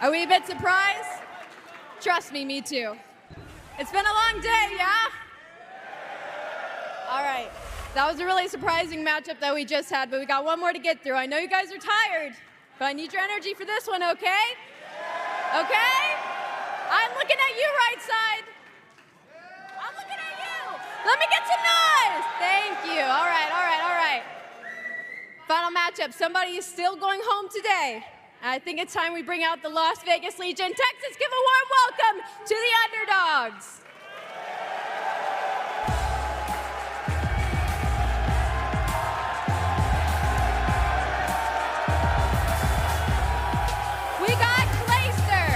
Are we a bit surprised? Trust me, me too. It's been a long day, yeah? All right, that was a really surprising matchup that we just had, but we got one more to get through. I know you guys are tired, but I need your energy for this one, okay? Okay? I'm looking at you, right side. I'm looking at you. Let me get some noise. Thank you. All right, all right, all right. Final matchup. Somebody is still going home today. I think it's time we bring out the Las Vegas Legion. Texas, give a warm welcome to the underdogs. We got Clayster,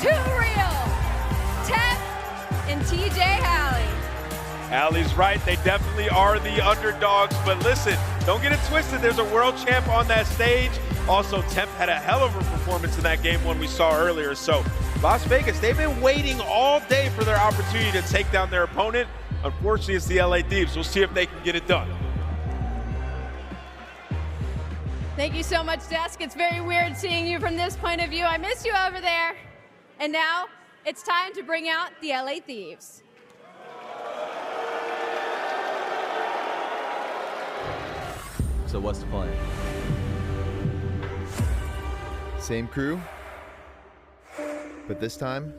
Too Real, Tep, and TJ Hallie. Allie's right, they definitely are the underdogs, but listen, don't get it twisted, there's a world champ on that stage. Also, Temp had a hell of a performance in that game one we saw earlier. So, Las Vegas, they've been waiting all day for their opportunity to take down their opponent. Unfortunately, it's the LA Thieves. We'll see if they can get it done. Thank you so much, Desk. It's very weird seeing you from this point of view. I miss you over there. And now, it's time to bring out the LA Thieves. So what's the plan? Same crew, but this time,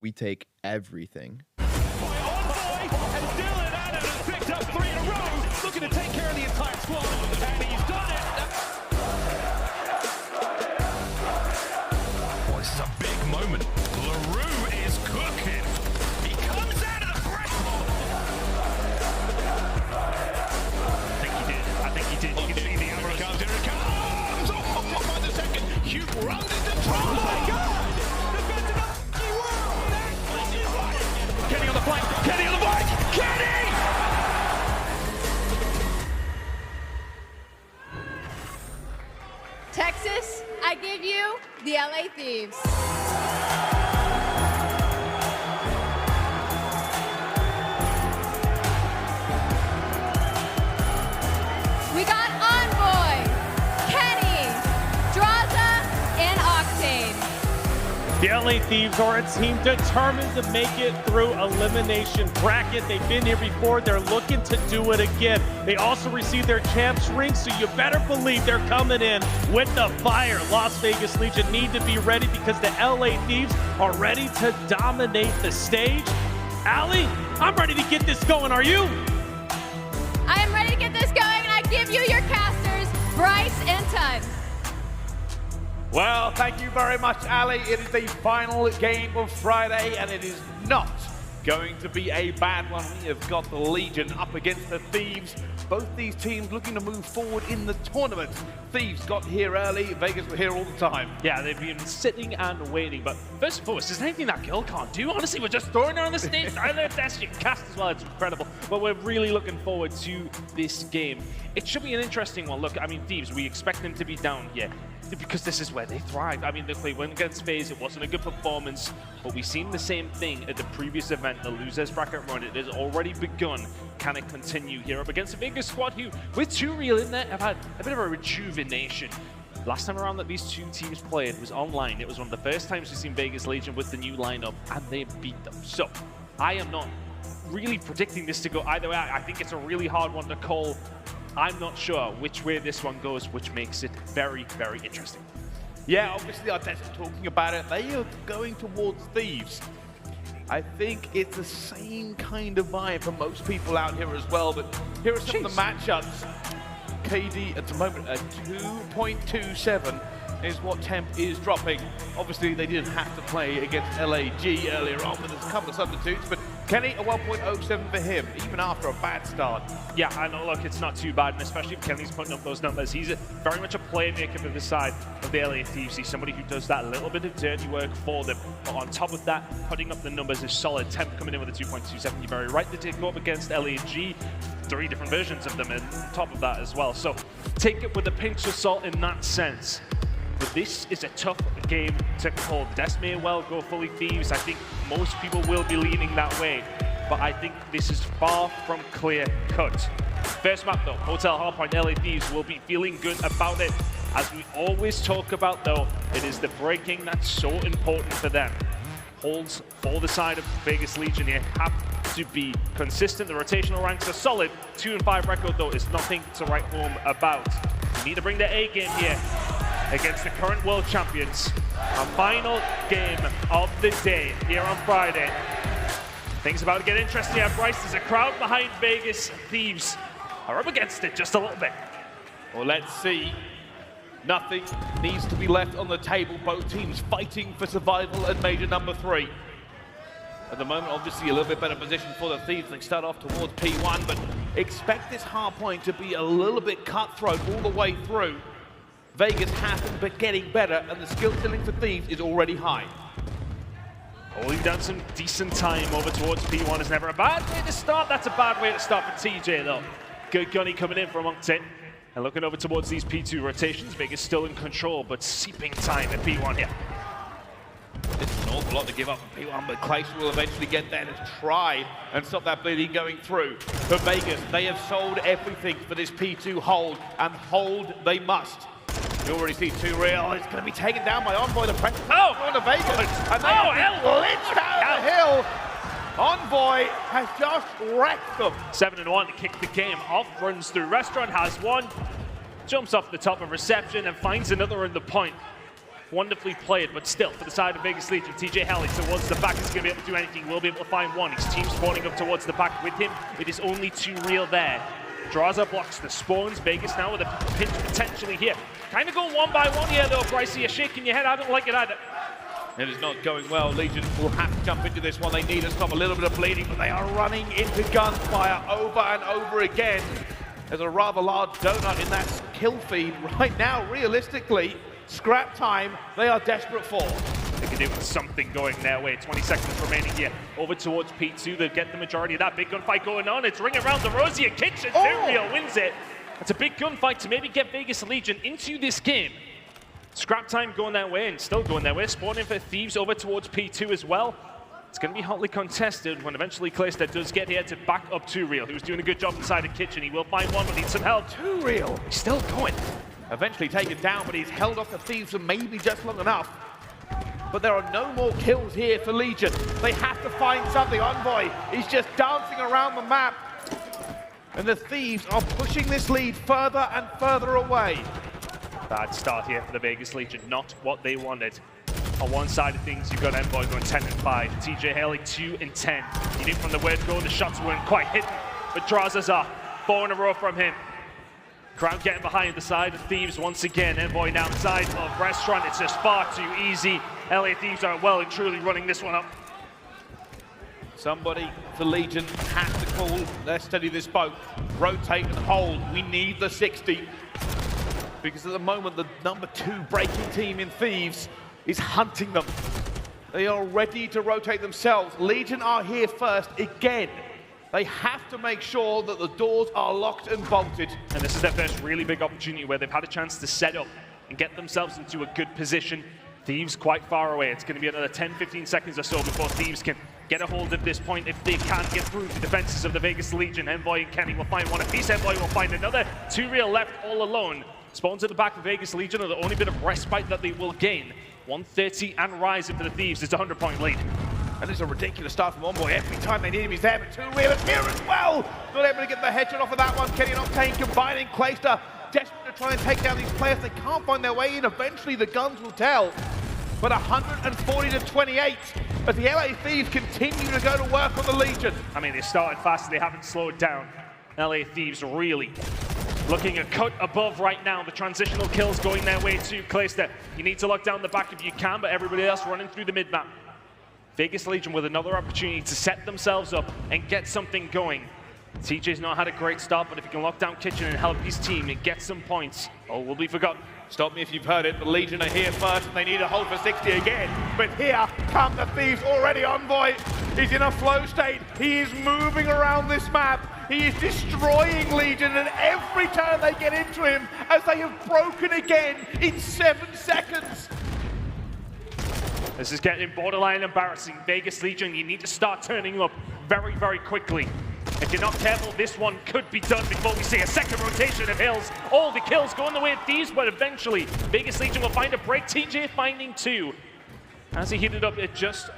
we take everything. Envoy and Dylan Adams has picked up 3 in a row, looking to take care of the entire squad, and he's done it. Boy, this is a big moment. LaRue is cooking. He comes out of the threshold. I think he did. You can see the arrow comes. Here it comes. Oh, by the second, Huke runs into trouble. Oh my God! Defending up the world. Kenny on the flank. Kenny on the flank. Kenny! Texas, I give you the LA Thieves. We got Envoy, Kenny, Drazah, and Octane. The LA Thieves are a team determined to make it through elimination bracket. They've been here before. They're looking to do it again. They also received their champs ring, so you better believe they're coming in with the fire. Las Vegas Legion need to be ready because the LA Thieves are ready to dominate the stage. Allie, I'm ready to get this going. Are you? I am ready to get this going, and I give you your casters, Bryce and Tun. Well, thank you very much, Ali. It is the final game of Friday, and it is not going to be a bad one. We have got the Legion up against the Thieves. Both these teams looking to move forward in the tournament. Thieves got here early. Vegas were here all the time. Yeah, they've been sitting and waiting. But first and foremost, there's anything that girl can't do. Honestly, we're just throwing her on the stage. I learned Dashy cast as well. It's incredible. But we're really looking forward to this game. It should be an interesting one. Look, I mean, Thieves, we expect them to be down here because this is where they thrive. I mean, they went against FaZe. It wasn't a good performance, but we've seen the same thing at the previous event, the losers bracket run. It has already begun. Can it continue here up against a bigger squad who, with Too Real in there, have had a bit of a rejuvenation. Last time around that these two teams played was online. It was one of the first times we've seen Vegas Legion with the new lineup, and they beat them. So I am not really predicting this to go either way. I think it's a really hard one to call. I'm not sure which way this one goes, which makes it very, very interesting. Yeah, obviously, our devs are talking about it. They are going towards Thieves. I think it's the same kind of vibe for most people out here as well, but here are some of the matchups. KD at the moment at 2.27 is what Temp is dropping. Obviously, they didn't have to play against LAG earlier on, but there's a couple of substitutes. But Kenny, a 1.07 for him, even after a bad start. Yeah, I know, look, it's not too bad, and especially if Kenny's putting up those numbers. He's very much a playmaker for the side of the LA Thieves. He's somebody who does that little bit of dirty work for them. But on top of that, putting up the numbers is solid. Temp coming in with a 2.27. You're very right to take go up against LAG. 3 different versions of them on top of that as well. So take it with a pinch of salt in that sense. But this is a tough game to call. The Des may well go fully Thieves. I think most people will be leaning that way. But I think this is far from clear cut. First map though, Hotel Hardpoint, LA Thieves will be feeling good about it. As we always talk about, though, it is the breaking that's so important for them. Holds for the side of Vegas Legion here have to be consistent. The rotational ranks are solid. 2-5 record, though, is nothing to write home about. You need to bring the A game here against the current world champions. A final game of the day here on Friday. Things about to get interesting here, Bryce. There's a crowd behind Vegas. Thieves are up against it just a little bit. Well, let's see. Nothing needs to be left on the table. Both teams fighting for survival at major number 3. At the moment, obviously, a little bit better position for the Thieves. They start off towards P1, but expect this hard point to be a little bit cutthroat all the way through. Vegas hasn't been getting better, and the skill ceiling for Thieves is already high. Holding down some decent time over towards P1 is never a bad way to start. That's a bad way to start for TJ, though. Good gunny coming in from Octane. And looking over towards these P2 rotations, Vegas still in control, but seeping time at P1 here. It's an awful lot to give up for P1, but KiSMET will eventually get there to try and stop that bleeding going through. For Vegas, they have sold everything for this P2 hold, and hold they must. You already see 2Real. It's going to be taken down by Envoy. The pressure on to Vegas, and they have been lynched out of the hill. Envoy has just wrecked them. 7-1 to kick the game off. Runs through restaurant, has one, jumps off the top of reception and finds another in the point. Wonderfully played, but still, for the side of Vegas Legion, TJ Helly towards the back is going to be able to do anything. Will be able to find one. His team spawning up towards the back with him. It is only 2Real there. Drazah blocks the spawns. Vegas now with a pinch potentially here. Kind of going one by one here, though, Bryce. You're shaking your head. I don't like it either. It is not going well. Legion will have to jump into this one. They need to stop a little bit of bleeding, but they are running into gunfire over and over again. There's a rather large donut in that kill feed right now. Realistically, scrap time they are desperate for. They can do something going their way. 20 seconds remaining here. Over towards P2. They'll get the majority of that big gunfight going on. It's ring around the Rosier kitchen. 2Real wins it. It's a big gunfight to maybe get Vegas Legion into this game. Scrap time going that way and still going that way. Spawning for Thieves over towards P2 as well. It's going to be hotly contested when eventually KiSMET does get here to back up 2Real, who's doing a good job inside the kitchen. He will find one, but needs some help. 2Real. He's still going. Eventually taken down, but he's held off the Thieves for maybe just long enough. But there are no more kills here for Legion. They have to find something. Envoy is just dancing around the map. And the Thieves are pushing this lead further and further away. Bad start here for the Vegas Legion, not what they wanted. On one side of things, you've got Envoy going 10-5. TJ Haley 2-10. You knew from the word go, the shots weren't quite hitting, but Drazah's up. 4 in a row from him. Crowd getting behind the side of Thieves once again. Envoy now inside of Restaurant. It's just far too easy. LA Thieves are well and truly running this one up. Somebody for Legion has to call. Let's steady this boat. Rotate and hold. We need the 60. Because at the moment, the number 2 breaking team in Thieves is hunting them. They are ready to rotate themselves. Legion are here first again. They have to make sure that the doors are locked and bolted. And this is their first really big opportunity where they've had a chance to set up and get themselves into a good position. Thieves quite far away. It's going to be another 10-15 seconds or so before Thieves can get a hold of this point. If they can't get through the defenses of the Vegas Legion, Envoy and Cammy will find one apiece. Envoy will find another. 2Real left all alone. Spawns at the back of Vegas Legion are the only bit of respite that they will gain. 130 and rising for the Thieves. It's a 100-point lead. And it's a ridiculous start from Envoy. Every time they need him, he's there. But 2Real is here as well. Not able to get the headshot off of that one. Kenny and Octane combining. Priestahh desperate to try and take down these players. They can't find their way in. Eventually, the guns will tell. But 140-28 as the LA Thieves continue to go to work on the Legion. I mean, they started fast and they haven't slowed down. LA Thieves really looking a cut above right now. The transitional kills going their way to KiSMET. You need to lock down the back if you can, but everybody else running through the mid-map. Vegas Legion with another opportunity to set themselves up and get something going. TJ's not had a great start, but if he can lock down Kitchen and help his team and get some points, all will be forgotten. Stop me if you've heard it, the Legion are here first and they need a hold for 60 again. But here come the Thieves already. Envoy. He's in a flow state. He is moving around this map. He is destroying Legion, and every turn they get into him, as they have broken again in 7 seconds. This is getting borderline embarrassing. Vegas Legion, you need to start turning up very, very quickly. If you're not careful, this one could be done before we see a second rotation of Hills. All the kills going the way of Thieves, but eventually Vegas Legion will find a break. TJ finding 2. As he heated up at just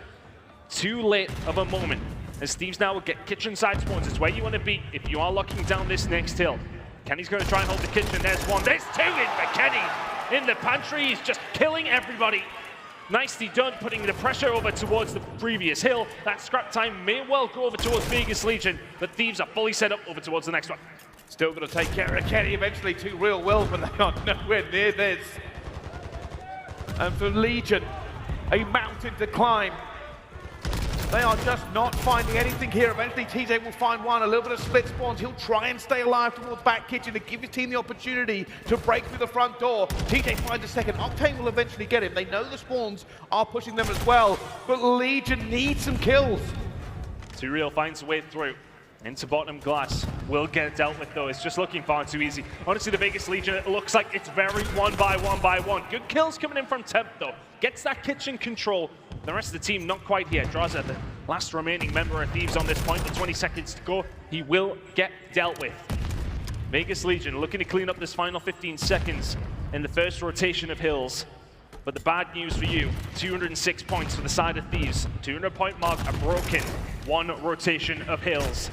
too late of a moment. As Thieves now will get kitchen side spawns. It's where you want to be if you are locking down this next hill. Kenny's going to try and hold the kitchen. There's 1. There's 2 in for Kenny. In the pantry, he's just killing everybody. Nicely done, putting the pressure over towards the previous hill. That scrap time may well go over towards Vegas Legion, but Thieves are fully set up over towards the next one. Still going to take care of Kenny, eventually 2 real will, but they are nowhere near this. And for Legion, a mountain to climb. They are just not finding anything here. Eventually TJ will find 1, a little bit of split spawns. He'll try and stay alive towards back kitchen to give his team the opportunity to break through the front door. TJ finds a second. Octane will eventually get him. They know the spawns are pushing them as well, but Legion needs some kills. Real finds a way through into bottom glass. Will get dealt with though. It's just looking far too easy. Honestly, the Vegas Legion, it looks like it's very 1 by 1 by 1. Good kills coming in from Temp though. Gets that kitchen control. The rest of the team not quite here. Drazah, the last remaining member of Thieves on this point, with 20 seconds to go. He will get dealt with. Vegas Legion looking to clean up this final 15 seconds in the first rotation of Hills. But the bad news for you, 206 points for the side of Thieves. 200-point mark are broken. 1 rotation of Hills.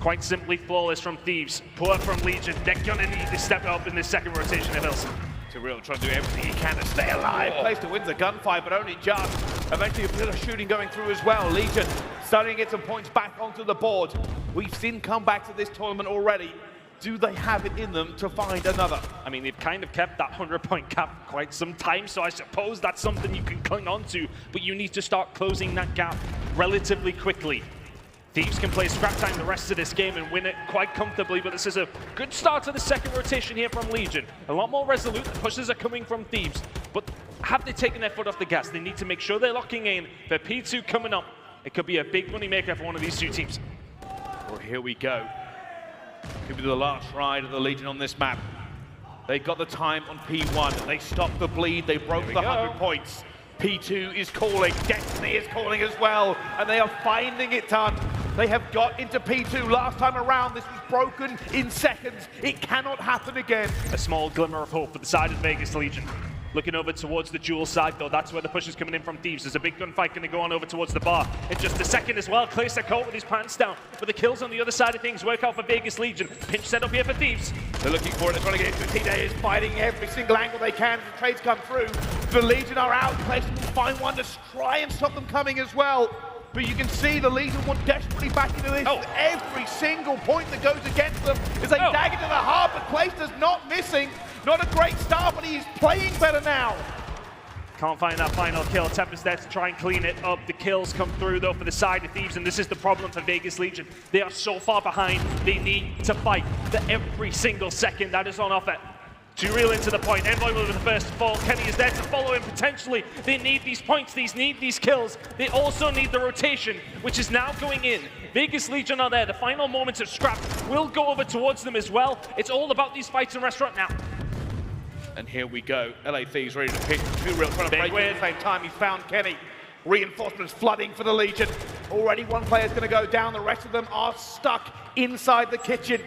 Quite simply flawless from Thieves. Poor from Legion. They're gonna need to step up in this second rotation of Hills. Real trying to do everything he can to stay alive. Place to win the gunfight, but only just. Eventually a bit of shooting going through as well. Legion starting to get some points back onto the board. We've seen comebacks of this tournament already. Do they have it in them to find another? I mean, they've kind of kept that 100-point cap for quite some time, so I suppose that's something you can cling on to, but you need to start closing that gap relatively quickly. Thieves can play scrap time the rest of this game and win it quite comfortably, but this is a good start to the second rotation here from Legion. A lot more resolute, the pushes are coming from Thieves, but have they taken their foot off the gas? They need to make sure they're locking in for P2 coming up. It could be a big money maker for one of these 2 teams. Well, here we go. Could be the last ride of the Legion on this map. They got the time on P1. They stopped the bleed. They broke the 100 points. P2 is calling. Destiny is calling as well. And they are finding it done. They have got into P2 last time around. This was broken in seconds. It cannot happen again. A small glimmer of hope for the side of Vegas Legion. Looking over towards the dual side, though. That's where the push is coming in from Thieves. There's a big gunfight going to go on over towards the bar in just a second as well. KiSMET caught with his pants down. But the kills on the other side of things work out for Vegas Legion. Pinch set up here for Thieves. They're looking for it. They're trying to get into it. TJ is fighting every single angle they can as the trades come through. The Legion are out. KiSMET will find 1 to try and stop them coming as well. But you can see the Legion want desperately back into this. Every single point that goes against them is a dagger to the heart, but Priestahh's not missing. Not a great start, but he's playing better now. Can't find that final kill. Tempest there to try and clean it up. The kills come through, though, for the side of Thieves, and this is the problem for Vegas Legion. They are so far behind. They need to fight for every single second that is on offer. To reel into the point. Envoy will be the first to fall. Kenny is there to follow him potentially. They need these points. They need these kills. They also need the rotation, which is now going in. Vegas Legion are there. The final moments of Scrapz will go over towards them as well. It's all about these fights in restaurant now. And here we go. LA Thieves ready to pick. Real trying to break in at the same time. He found Kenny. Reinforcements flooding for the Legion. Already 1 player's going to go down. The rest of them are stuck inside the kitchen.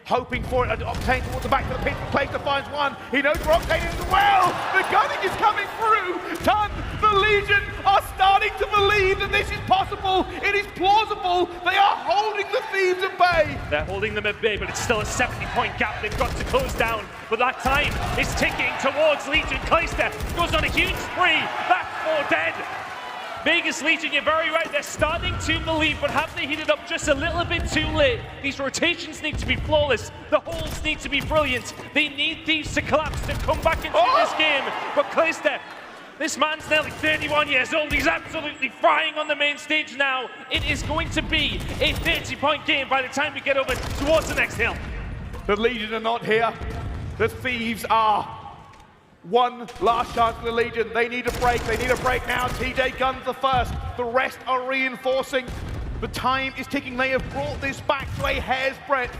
Hoping for it. Octane towards the back of the pit. Priestahh finds 1. He knows where Octane is as well. The gunning is coming through. Done. The Legion are starting to believe that this is possible. It is plausible. They are holding the Thieves at bay. They're holding them at bay, but it's still a 70-point gap they've got to close down. But that time is ticking towards Legion. Priestahh goes on a huge spree. That's 4 dead. Vegas Legion, you're very right, they're starting to believe, but have they heated up just a little bit too late? These rotations need to be flawless, the holes need to be brilliant, they need Thieves to collapse to come back into this game, but Priestahh, this man's nearly 31 years old, he's absolutely frying on the main stage now. It is going to be a 30-point game by the time we get over towards the next hill. The Legion are not here, the Thieves are. 1 last chance for the Legion. They need a break. They need a break now. TJ guns the first. The rest are reinforcing. The time is ticking. They have brought this back to a hair's breadth.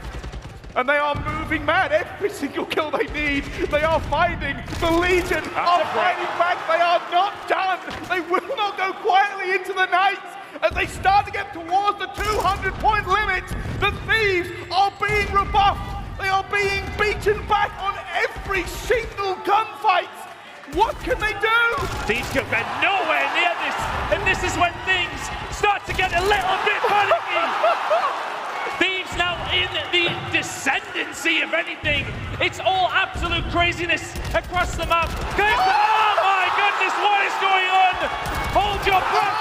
And they are moving mad. Every single kill they need, they are finding. The Legion are fighting back. They are not done. They will not go quietly into the night. As they start to get towards the 200-point limit, the Thieves are being rebuffed. They are being beaten back on every single gunfight. What can they do? Thieves could get nowhere near this, and this is when things start to get a little bit panicky. Thieves now in the descendancy, if anything. It's all absolute craziness across the map. Oh my goodness, what is going on? Hold your breath.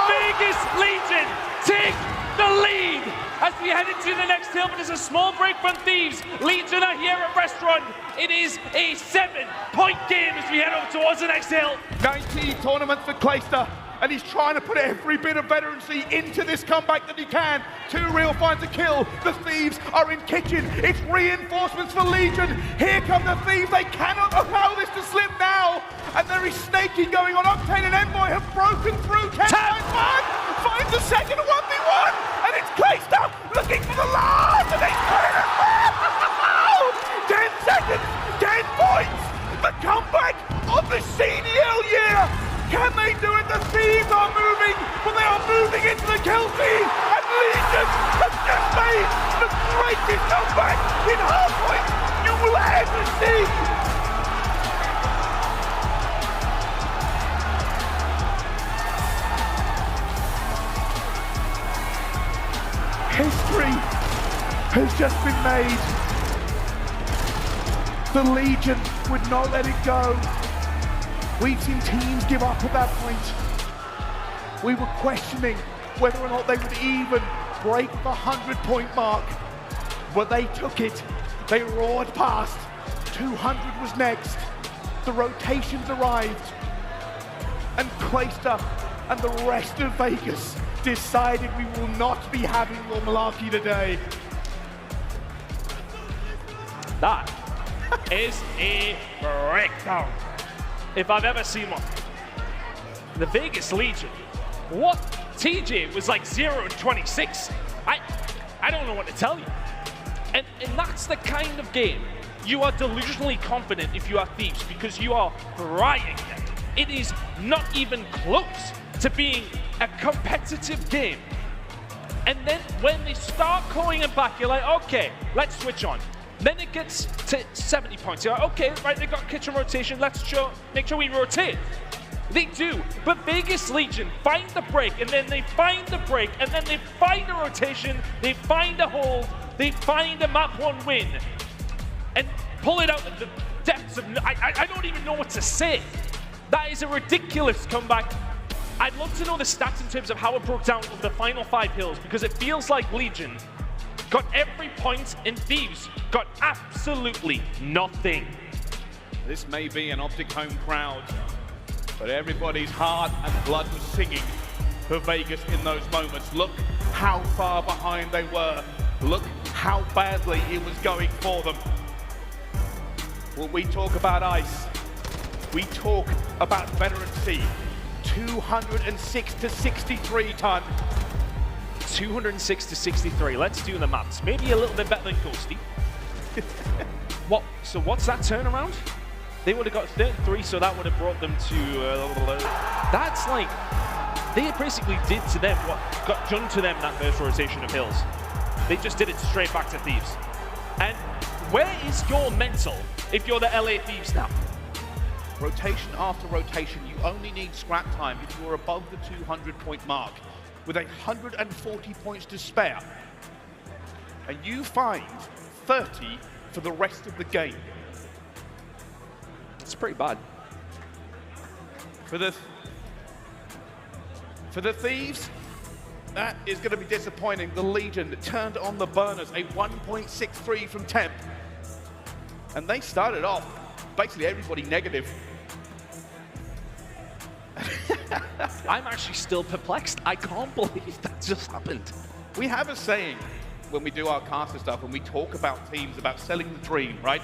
Vegas Legion take the lead as we head into the next hill, but it's a small break from Thieves. Legion are here at Restaurant. It is a 7-point game as we head over towards the next hill. 19 tournaments for Priestahh, and he's trying to put every bit of veterancy into this comeback that he can. 2 real finds a kill. The Thieves are in kitchen. It's reinforcements for Legion. Here come the Thieves. They cannot allow this to slip now. And there is snaking going on. Octane and Envoy have broken through. Finds the second 1v1. And it's Priestahh looking for the last. And he's put it out. 10 seconds, 10 points. The comeback of the CDL year. Can they do it? The Thieves are moving, but they are moving into the kill feed. And Legion have just made the greatest comeback in hardpoint you will ever see. History has just been made. The Legion would not let it go. We've seen teams give up at that point. We were questioning whether or not they would even break the 100-point mark. But they took it. They roared past. 200 was next. The rotations arrived. And Priestahh and the rest of Vegas decided we will not be having your malarkey today. That is a breakdown, if I've ever seen one. The Vegas Legion, what? TJ was like 0-26. I don't know what to tell you. And that's the kind of game you are delusionally confident if you are Thieves, because you are frying them. It is not even close to being a competitive game. And then when they start calling it back, you're like, okay, let's switch on. Then it gets to 70 points. You're like, okay, right, they got kitchen rotation. Let's make sure we rotate. They do, but Vegas Legion find the break, and then they find the break, and then they find a rotation, they find a hold, they find a map 1 win, and pull it out of the depths of, I don't even know what to say. That is a ridiculous comeback. I'd love to know the stats in terms of how it broke down over the final 5 hills, because it feels like Legion got every point and Thieves got absolutely nothing. This may be an OpTic home crowd, but everybody's heart and blood was singing for Vegas in those moments. Look how far behind they were. Look how badly it was going for them. When we talk about ice, we talk about veterancy. 206 to 63 ton. 206 to 63. Let's do the maths. Maybe a little bit better than Ghosty. What? So what's that turnaround? They would have got 33, so that would have brought them to. That's like they basically did to them what got done to them that first rotation of hills. They just did it straight back to Thieves. And where is your mental if you're the LA Thieves now? Rotation after rotation, you only need scrap time if you're above the 200-point mark with 140 points to spare. And you find 30 for the rest of the game. It's pretty bad. For the Thieves, that is going to be disappointing. The Legion turned on the burners, a 1.63 from Temp. And they started off basically everybody negative. I'm actually still perplexed. I can't believe that just happened. We have a saying when we do our caster stuff, when we talk about teams, about selling the dream, right?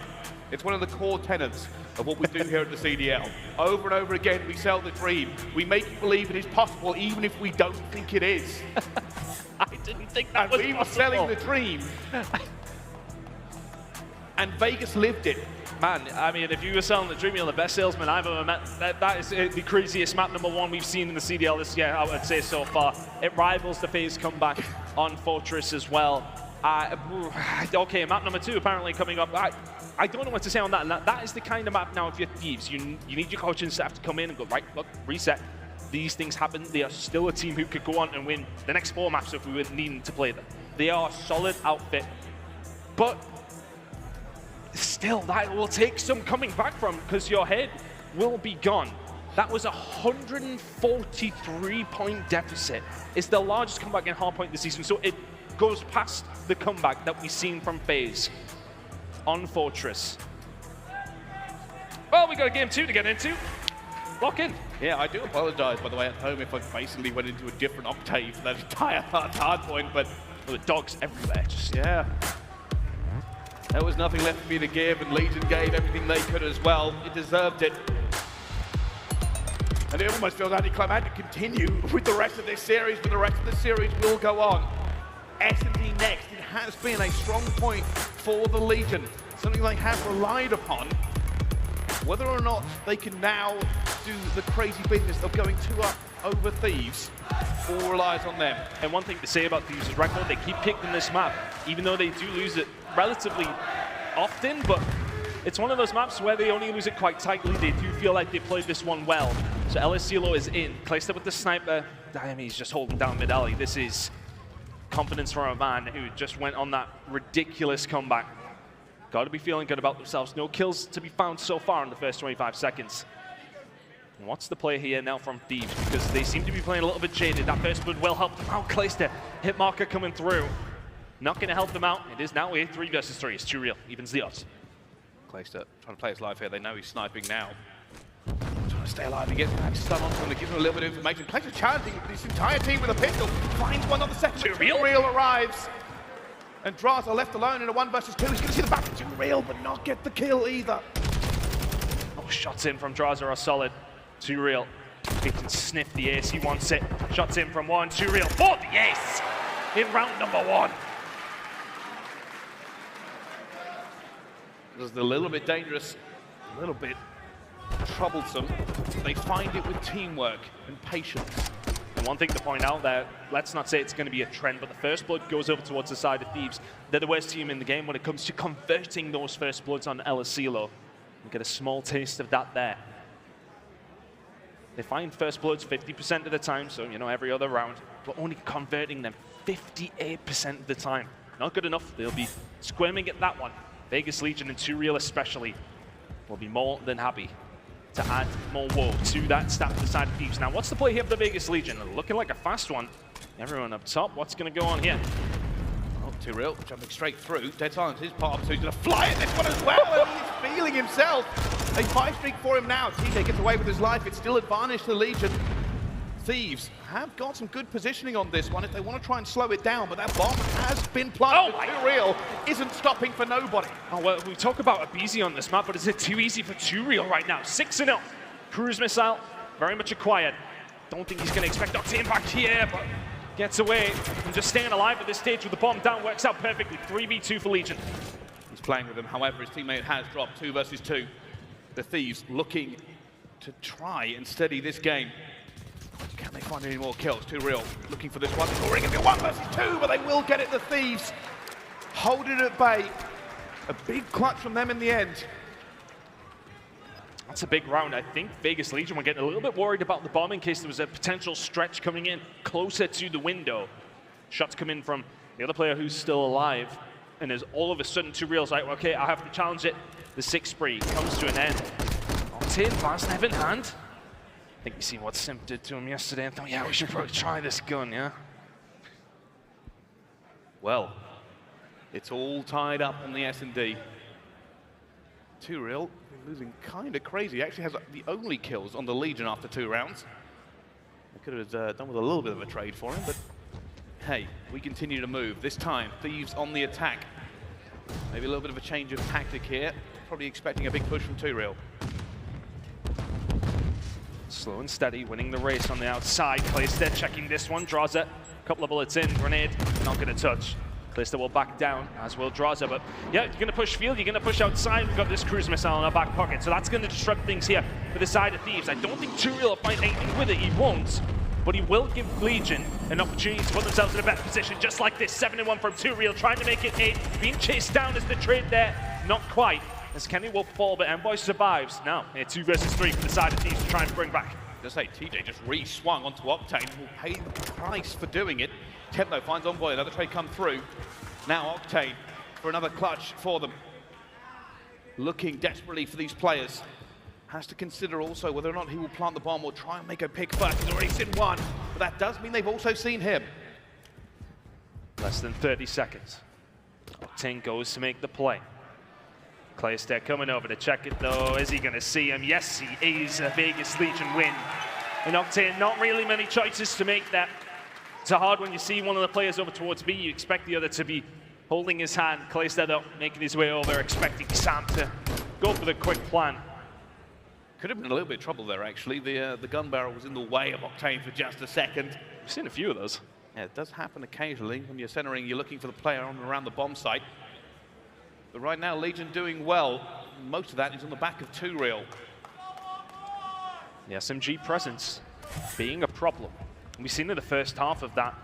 It's one of the core tenets of what we do here at the CDL. Over and over again, we sell the dream. We make you believe it is possible, even if we don't think it is. I didn't think that was possible. We were selling the dream. and Vegas lived it. Man, I mean, if you were selling the dream, you're the best salesman I've ever met. That is the craziest map #1 we've seen in the CDL this year, I would say so far. It rivals the FaZe comeback on Fortress as well. Okay, map #2 apparently coming up. I don't know what to say on that. And that is the kind of map now, if you're Thieves, you need your coaching staff to come in and go, right, look, reset. These things happen. They are still a team who could go on and win the next 4 maps if we were needing to play them. They are a solid outfit. But still, that will take some coming back from, because your head will be gone. That was a 143-point deficit. It's the largest comeback in hardpoint this season, so it goes past the comeback that we've seen from FaZe on Fortress. Well, we got a game 2 to get into. Lock in. Yeah, I do apologize, by the way, at home if I basically went into a different octave for that entire hardpoint, but the dogs everywhere. Just, yeah. There was nothing left for me to give, and Legion gave everything they could as well. It deserved it. And it almost feels anticlimactic to continue with the rest of this series, but the rest of the series will go on. S&D next. It has been a strong point for the Legion, something they have relied upon. Whether or not they can now do the crazy business of going 2 up over Thieves, all relies on them. And one thing to say about Thieves is Røkkr, they keep picking this map, even though they do lose it relatively often, but it's one of those maps where they only lose it quite tightly. They do feel like they played this one well. So aBeZy is in, placed up with the sniper. Damn, he's just holding down mid alley. This is confidence from a man who just went on that ridiculous comeback. Got to be feeling good about themselves. No kills to be found so far in the first 25 seconds. And what's the play here now from Thieves? Because they seem to be playing a little bit jaded. That first blood will help them out. Priestahh, hit marker coming through. Not going to help them out. It is now a 3 versus 3. It's too real. Evens the odds. Priestahh trying to play his life here. They know he's sniping now. Trying to stay alive. He gets that stun onto him. It gives him a little bit of information. Priestahh challenging this entire team with a pistol. Finds one on the second. Too real arrives. And Drazah left alone in a 1 versus 2. He's going to see the back of Too Real, but not get the kill either. Oh, shots in from Drazah are solid. Too Real. He can sniff the ace. He wants it. Shots in from 1. Too Real for the ace in round #1. This is a little bit dangerous, a little bit troublesome. They find it with teamwork and patience. And one thing to point out there, let's not say it's going to be a trend, but the first blood goes over towards the side of Thieves. They're the worst team in the game when it comes to converting those first bloods on aBeZy. You get a small taste of that there. They find first bloods 50% of the time, so, you know, every other round, but only converting them 58% of the time. Not good enough. They'll be squirming at that one. Vegas Legion and Too Real especially will be more than happy to add more woe to that stat to the side of Thieves. Now, what's the play here for the Vegas Legion? Looking like a fast one. Everyone up top, what's going to go on here? Oh, Too Real jumping straight through. Dead Silence, his part, so he's going to fly at this one as well, and he's feeling himself. A 5-streak for him now. TJ gets away with his life. It's still advantage to Legion. Thieves have got some good positioning on this one if they want to try and slow it down, but that bomb has been planted. Oh, Too Real isn't stopping for nobody. Oh, well, we talk about aBeZy on this map, but is it too easy for Too Real right now? 6-0. Cruise missile, very much acquired. Don't think he's going to expect Octane back here, but gets away from just staying alive at this stage with the bomb down. Works out perfectly. 3v2 for Legion. He's playing with them. However, his teammate has dropped 2 versus 2. The Thieves looking to try and steady this game. Can they find any more kills? Too Real looking for this one. It's already going to be 1 versus 2, but they will get it. The Thieves hold it at bay. A big clutch from them in the end. That's a big round. I think Vegas Legion were getting a little bit worried about the bomb in case there was a potential stretch coming in closer to the window. Shots come in from the other player who's still alive, and there's all of a sudden Too Real's like, okay, I have to challenge it. The 6 spree comes to an end. Octane, last knife in hand. I think you seen what Simp did to him yesterday and thought, yeah, we should probably try this gun, yeah? Well, it's all tied up on the S&D. Too Real losing kind of crazy. He actually has the only kills on the Legion after 2 rounds. I could have done with a little bit of a trade for him, but hey, we continue to move. This time, Thieves on the attack. Maybe a little bit of a change of tactic here. Probably expecting a big push from Too Real. Slow and steady, winning the race on the outside. Priestahh checking this one. Drazah, a couple of bullets in. Grenade, not going to touch. KiSMET will back down, as will Drazah, but yeah, you're going to push field, you're going to push outside. We've got this cruise missile in our back pocket, so that's going to disrupt things here for the side of Thieves. I don't think Real will find anything with it, he won't, but he will give Legion an opportunity to put themselves in a better position, just like this. 7-1 from Real, trying to make it 8, being chased down as the trade there, not quite, as Cammy will fall, but Envoy survives. Now, 2 versus 3 for the side of Thieves to try and bring back. Just say TJ just re-swung onto Octane, will pay the price for doing it. Temp though finds Envoy, another trade come through. Now Octane for another clutch for them. Looking desperately for these players. Has to consider also whether or not he will plant the bomb or try and make a pick first. He's already seen one, but that does mean they've also seen him. Less than 30 seconds. Octane goes to make the play. KiSMET coming over to check it though. Is he going to see him? Yes, he is. A Vegas Legion win. And Octane, not really many choices to make that. It's hard when you see one of the players over towards B, you expect the other to be holding his hand. KiSMET up, making his way over, expecting Sam to go for the quick plan. Could have been a little bit of trouble there actually. The gun barrel was in the way of Octane for just a second. We've seen a few of those. Yeah, it does happen occasionally when you're centering, you're looking for the player on and around the bomb site. But right now, Legion doing well. Most of that is on the back of Real. The SMG presence being a problem. We've seen in the first half of that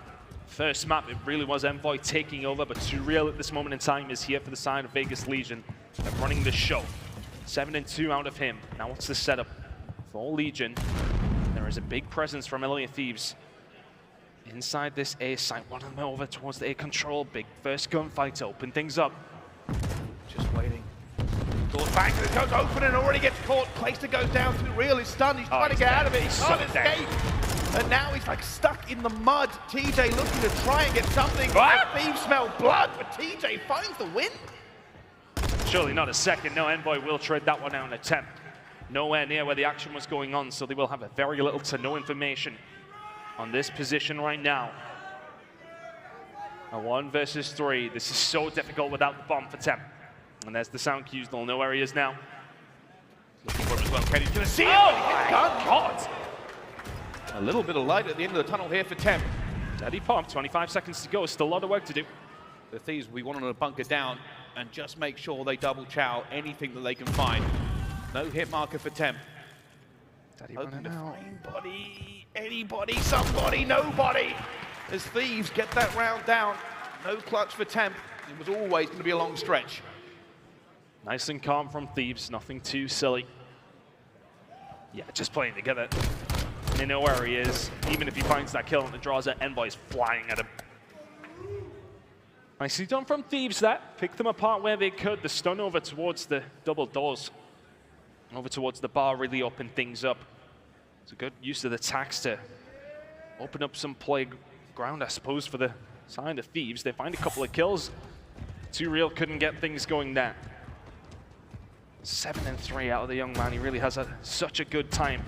first map, it really was Envoy taking over, but Real at this moment in time is here for the side of Vegas Legion. They're running the show. 7-2 out of him. Now what's the setup for Legion? There is a big presence from Elimination Thieves inside this A site. One of them over towards the A control. Big first gunfight to open things up. Just waiting. Doors back, it goes open and already gets caught. Priestahh goes down, Real is stunned. He's trying to get out of it. He can't escape. And now he's like stuck in the mud. TJ looking to try and get something. Thieves smell blood, but TJ finds the win. Surely not a second. No, Envoy will trade that one out and attempt. Nowhere near where the action was going on, so they will have a very little to no information on this position right now. A 1 versus 3. This is so difficult without the bomb for Temp. And there's the sound cues. They'll know where he is now. Looking for him as well. Kenny's going to see him. Oh my God! A little bit of light at the end of the tunnel here for Temp. Daddy pop, 25 seconds to go. Still a lot of work to do. The Thieves, we want them to bunker down and just make sure they double chow anything that they can find. No hit marker for Temp. Daddy Hoping to running out. find body, anybody, somebody, nobody. As Thieves get that round down. No clutch for Temp. It was always going to be a long stretch. Nice and calm from Thieves. Nothing too silly. Yeah, just playing together. They know where he is. Even if he finds that kill on the Drazah, Envoy's flying at him. Nicely done from Thieves there. Pick them apart where they could. The stun over towards the double doors. Over towards the bar really opened things up. It's a good use of the tax to open up some playground, I suppose, for the side of Thieves. They find a couple of kills. Real couldn't get things going there. 7-3 out of the young man. He really has had such a good time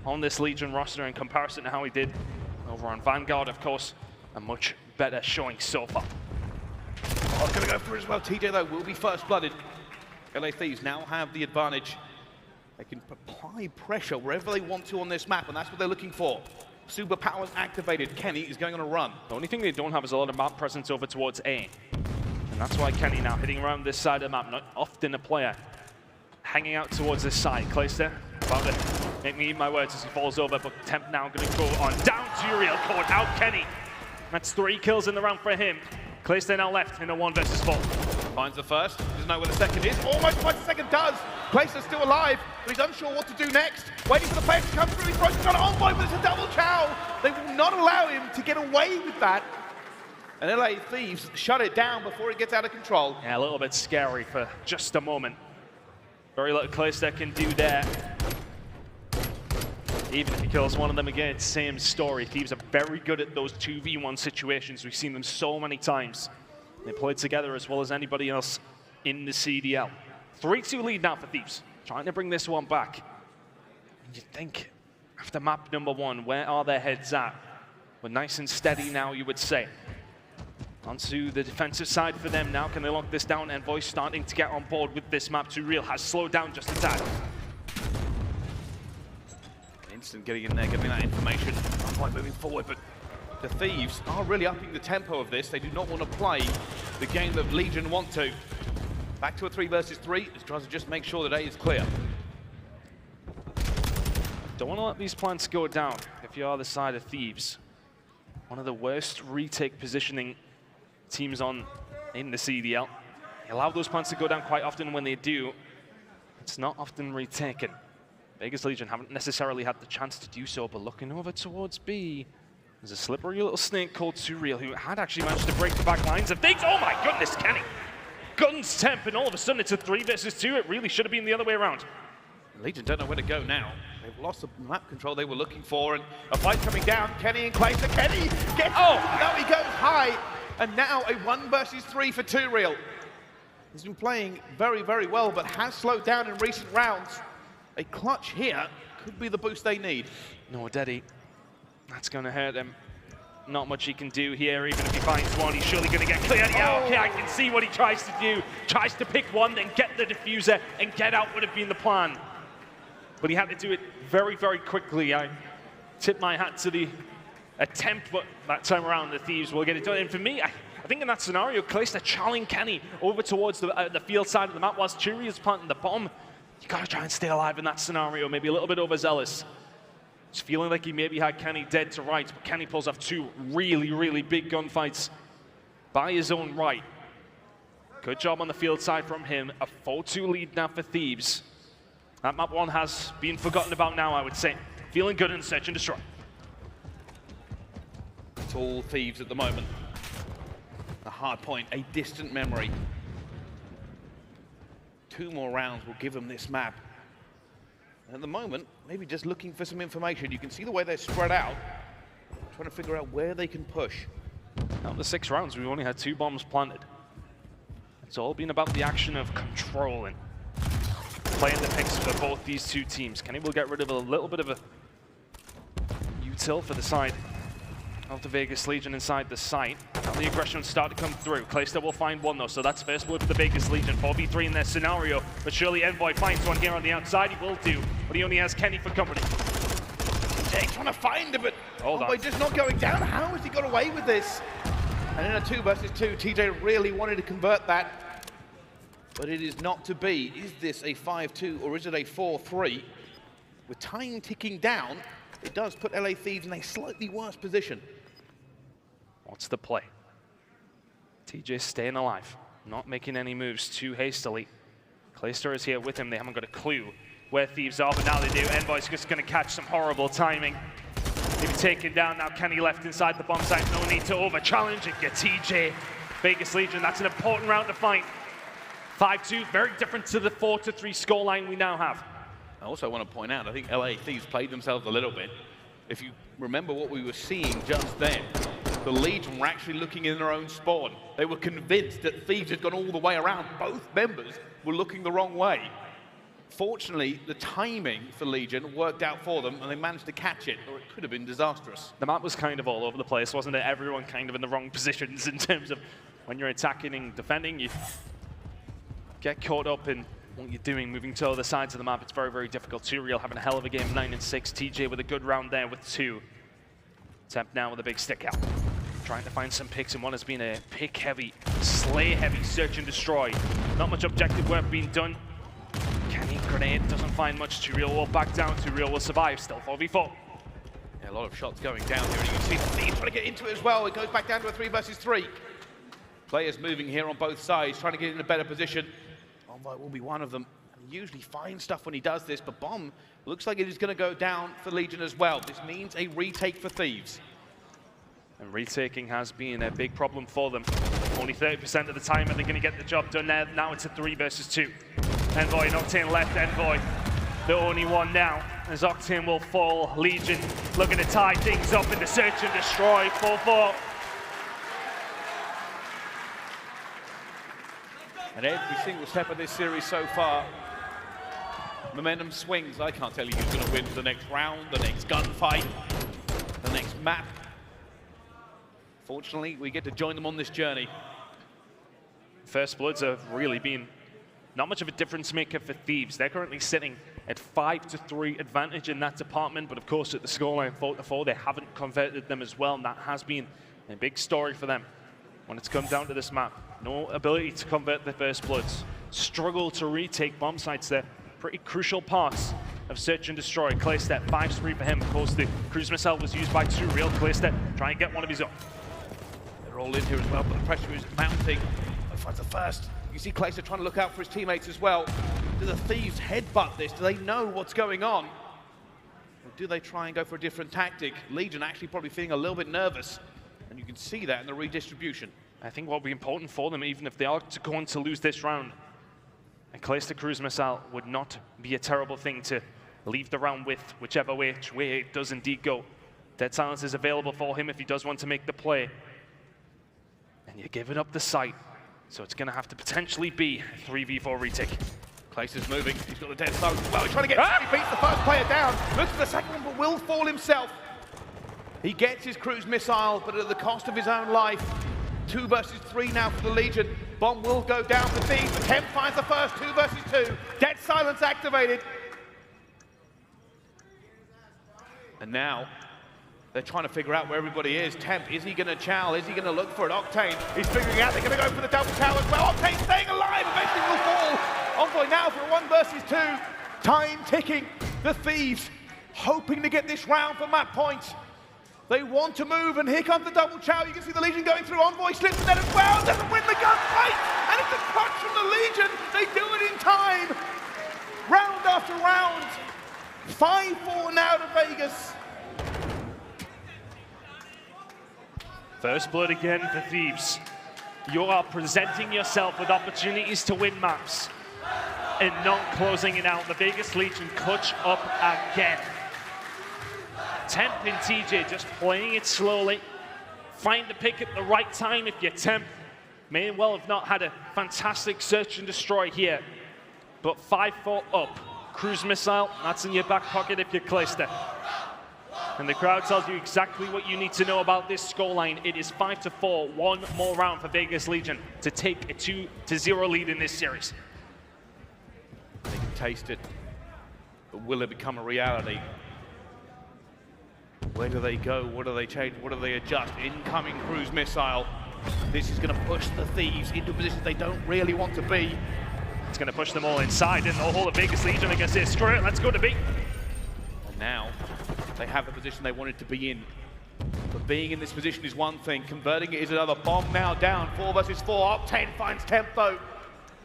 on this Legion roster in comparison to how he did over on Vanguard, of course. A much better showing so far. Oh, going to go for it as well. TJ, though, will be first-blooded. LA Thieves now have the advantage. They can apply pressure wherever they want to on this map, and that's what they're looking for. Superpowers activated. Kenny is going on a run. The only thing they don't have is a lot of map presence over towards A. And that's why Kenny now hitting around this side of the map. Not often a player hanging out towards this side. KiSMET about to make me eat my words as he falls over, but Temp now going to go on down to Real, caught out Kenny. That's 3 kills in the round for him. KiSMET now left in a 1 versus 4. Finds the first, doesn't know where the second is. Almost finds the second, does. KiSMET's still alive, but he's unsure what to do next. Waiting for the player to come through, he's broken on Envoy, but it's a double chow. They will not allow him to get away with that. And LA Thieves shut it down before it gets out of control. Yeah, a little bit scary for just a moment. Very little KiSMET can do there. Even if he kills one of them again, it's the same story. Thieves are very good at those 2v1 situations. We've seen them so many times. They play together as well as anybody else in the CDL. 3-2 lead now for Thieves. Trying to bring this one back. You think, after map number 1, where are their heads at? We're nice and steady now, you would say. Onto the defensive side for them now. Can they lock this down? Envoy starting to get on board with this map. Real has slowed down just a tad. Instant getting in there, giving that information. Not quite moving forward, but the Thieves are really upping the tempo of this. They do not want to play the game that Legion want to. Back to a 3 versus 3 as Drazah just makes sure that A is clear. Don't want to let these plants go down if you are the side of Thieves. One of the worst retake positioning teams on in the CDL. They allow those plants to go down quite often. When they do, it's not often retaken. Vegas Legion haven't necessarily had the chance to do so, but looking over towards B, there's a slippery little snake called Surreal who had actually managed to break the back lines of things. Oh my goodness, Kenny! Guns temp, and all of a sudden it's a 3 versus 2. It really should have been the other way around. Legion don't know where to go now. They've lost the map control they were looking for, and a fight coming down. Kenny and Clayster. Kenny gets no, he goes high, and now a 1 versus 3 for Surreal. He's been playing very, very well, but has slowed down in recent rounds. A clutch here could be the boost they need. No, Daddy. That's going to hurt him. Not much he can do here, even if he finds one. He's surely going to get cleared. Yeah, okay, I can see what he tries to do. Tries to pick one, then get the diffuser, and get out would have been the plan. But he had to do it very, very quickly. I tip my hat to the attempt, but that time around the Thieves will get it done. And for me, I think in that scenario, Clayster challenging Kenny over towards the field side of the map whilst Churi is planting the bomb. You got to try and stay alive in that scenario, maybe a little bit overzealous. It's feeling like he maybe had Kenny dead to rights, but Kenny pulls off 2 really, really big gunfights by his own right. Good job on the field side from him. A 4-2 lead now for Thieves. That map 1 has been forgotten about now, I would say. Feeling good in Search and Destroy. It's all Thieves at the moment. A hard point, a distant memory. 2 more rounds will give them this map. At the moment, maybe just looking for some information. You can see the way they're spread out, trying to figure out where they can push. Now in the 6 rounds, we've only had 2 bombs planted. It's all been about the action of controlling, playing the picks for both these 2 teams. Kenny will get rid of a little bit of a util for the side of the Vegas Legion inside the site. Now the aggression start to come through. Clayster will find one though, so that's first blood for the Vegas Legion. 4v3 in their scenario, but surely Envoy finds one here on the outside. He will do, but he only has Kenny for company. TJ trying to find him, but Envoy just not going down. How has he got away with this? And in a 2 versus 2, TJ really wanted to convert that, but it is not to be. Is this a 5-2 or is it a 4-3? With time ticking down, it does put LA Thieves in a slightly worse position. What's the play? TJ staying alive, not making any moves too hastily. Clayster is here with him. They haven't got a clue where Thieves are, but now they do. Envoy's just going to catch some horrible timing. They've taken down now. Kenny left inside the bomb site. No need to over-challenge and get TJ. Vegas Legion, that's an important round to fight. 5-2, very different to the 4-3 scoreline we now have. I also want to point out, I think LA Thieves played themselves a little bit. If you remember what we were seeing just then, the Legion were actually looking in their own spawn. They were convinced that Thieves had gone all the way around. Both members were looking the wrong way. Fortunately, the timing for Legion worked out for them, and they managed to catch it, or it could have been disastrous. The map was kind of all over the place, wasn't it? Everyone kind of in the wrong positions in terms of when you're attacking and defending. You get caught up in what you're doing, moving to other sides of the map. It's very, very difficult. Surreal having a hell of a game, 9 and 6. TJ with a good round there with 2. Temp now with a big stick out. Trying to find some picks, and one has been a pick-heavy, slay-heavy search and destroy. Not much objective work being done. Kenny grenade doesn't find much. Surreal will back down. Surreal will survive. Still 4v4. Yeah, a lot of shots going down here, and you can see the Thieves trying to get into it as well. It goes back down to a 3 versus 3. Players moving here on both sides, trying to get in a better position. Envoy will be one of them. And he usually finds stuff when he does this, but Bomb looks like it is going to go down for Legion as well. This means a retake for Thieves. And retaking has been a big problem for them. Only 30% of the time are they going to get the job done there. Now it's a 3 versus 2. Envoy and Octane left. Envoy, the only one now, as Octane will fall. Legion looking to tie things up in the search and destroy. 4-4. And every single step of this series so far, momentum swings. I can't tell you who's going to win the next round, the next gunfight, the next map. Fortunately, we get to join them on this journey. First Bloods have really been not much of a difference maker for Thieves. They're currently sitting at 5-3 advantage in that department, but of course at the scoreline 4-4, they haven't converted them as well, and that has been a big story for them. when it's come down to this map. No ability to convert the first bloods. Struggle to retake bomb sites there. Pretty crucial parts of search and destroy. ClearStep, 5 spree for him. Of course, the cruise missile was used by 2 real. ClearStep try and get one of his own. They're all in here as well, but the pressure is mounting. Finds the first. You see ClearStep trying to look out for his teammates as well. Do the Thieves headbutt this? Do they know what's going on? Or do they try and go for a different tactic? Legion actually probably feeling a little bit nervous, and you can see that in the redistribution. I think what will be important for them, even if they are going to lose this round, and ClearStep cruise missile would not be a terrible thing to leave the round with, whichever way it does indeed go. Dead Silence is available for him if he does want to make the play. And you're giving up the site, so it's going to have to potentially be a 3v4 retake. ClearStep's moving, he's got the Dead Silence as well, he's trying to get, he beats the first player down, looks for the second one, but will fall himself. He gets his cruise missile, but at the cost of his own life. 2 versus 3 now for the Legion. Bomb will go down for Thieves. The Temp finds the first, 2 versus 2. Dead Silence activated. And now, they're trying to figure out where everybody is. Temp, is he going to chow? Is he going to look for it? Octane, he's figuring out they're going to go for the double chow as well. Octane staying alive, eventually will fall. Envoy now for a 1 versus 2. Time ticking. The Thieves hoping to get this round for map points. They want to move, and here comes the double chow. You can see the Legion going through. Envoy slips in there as well. Doesn't win the gunfight, and it's a clutch from the Legion. They do it in time. Round after round. 5-4 now to Vegas. First blood again for Thieves. You are presenting yourself with opportunities to win maps and not closing it out. The Vegas Legion clutch up again. Temp and TJ just playing it slowly. Find the pick at the right time if you're Temp. May well have not had a fantastic search and destroy here. But 5-4 up. Cruise missile, that's in your back pocket if you're ClearStep. And the crowd tells you exactly what you need to know about this scoreline. It is 5-4, 1 more round for Vegas Legion to take a 2-0 lead in this series. They can taste it, but will it become a reality? Where do they go? What do they change? What do they adjust? Incoming cruise missile. This is going to push the Thieves into positions they don't really want to be. It's going to push them all inside, and the whole of Vegas Legion are going to say, screw it, let's go to B. And now they have the position they wanted to be in. But being in this position is one thing, converting it is another. Bomb now down, 4 versus 4. Octane finds Tempo.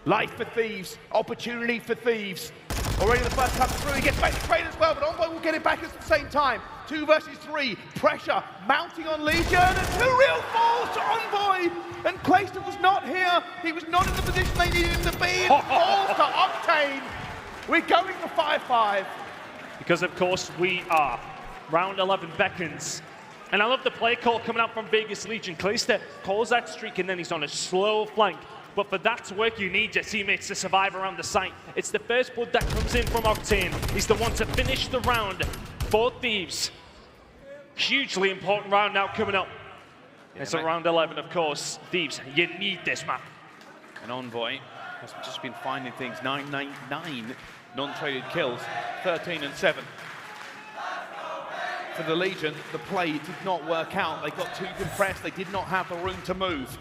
Life for Thieves, opportunity for Thieves. Already the first come through, he gets back to trade as well, but Envoy will get it back at the same time. 2 versus 3, pressure mounting on Legion, and 2 real falls to Envoy. And ClearStep was not here, he was not in the position they needed him to be, and falls to Octane. We're going to 5-5. Because of course we are. Round 11 beckons. And I love the play call coming out from Vegas Legion. ClearStep calls that streak and then he's on a slow flank. But for that to work, you need your teammates to survive around the site. It's the first blood that comes in from Octane. He's the one to finish the round for Thieves. Hugely important round now coming up. Yeah, it's a round 11, of course. Thieves, you need this map. And Envoy has just been finding things. 9 non-traded kills, 13 and 7. For the Legion, the play did not work out. They got too compressed. They did not have the room to move.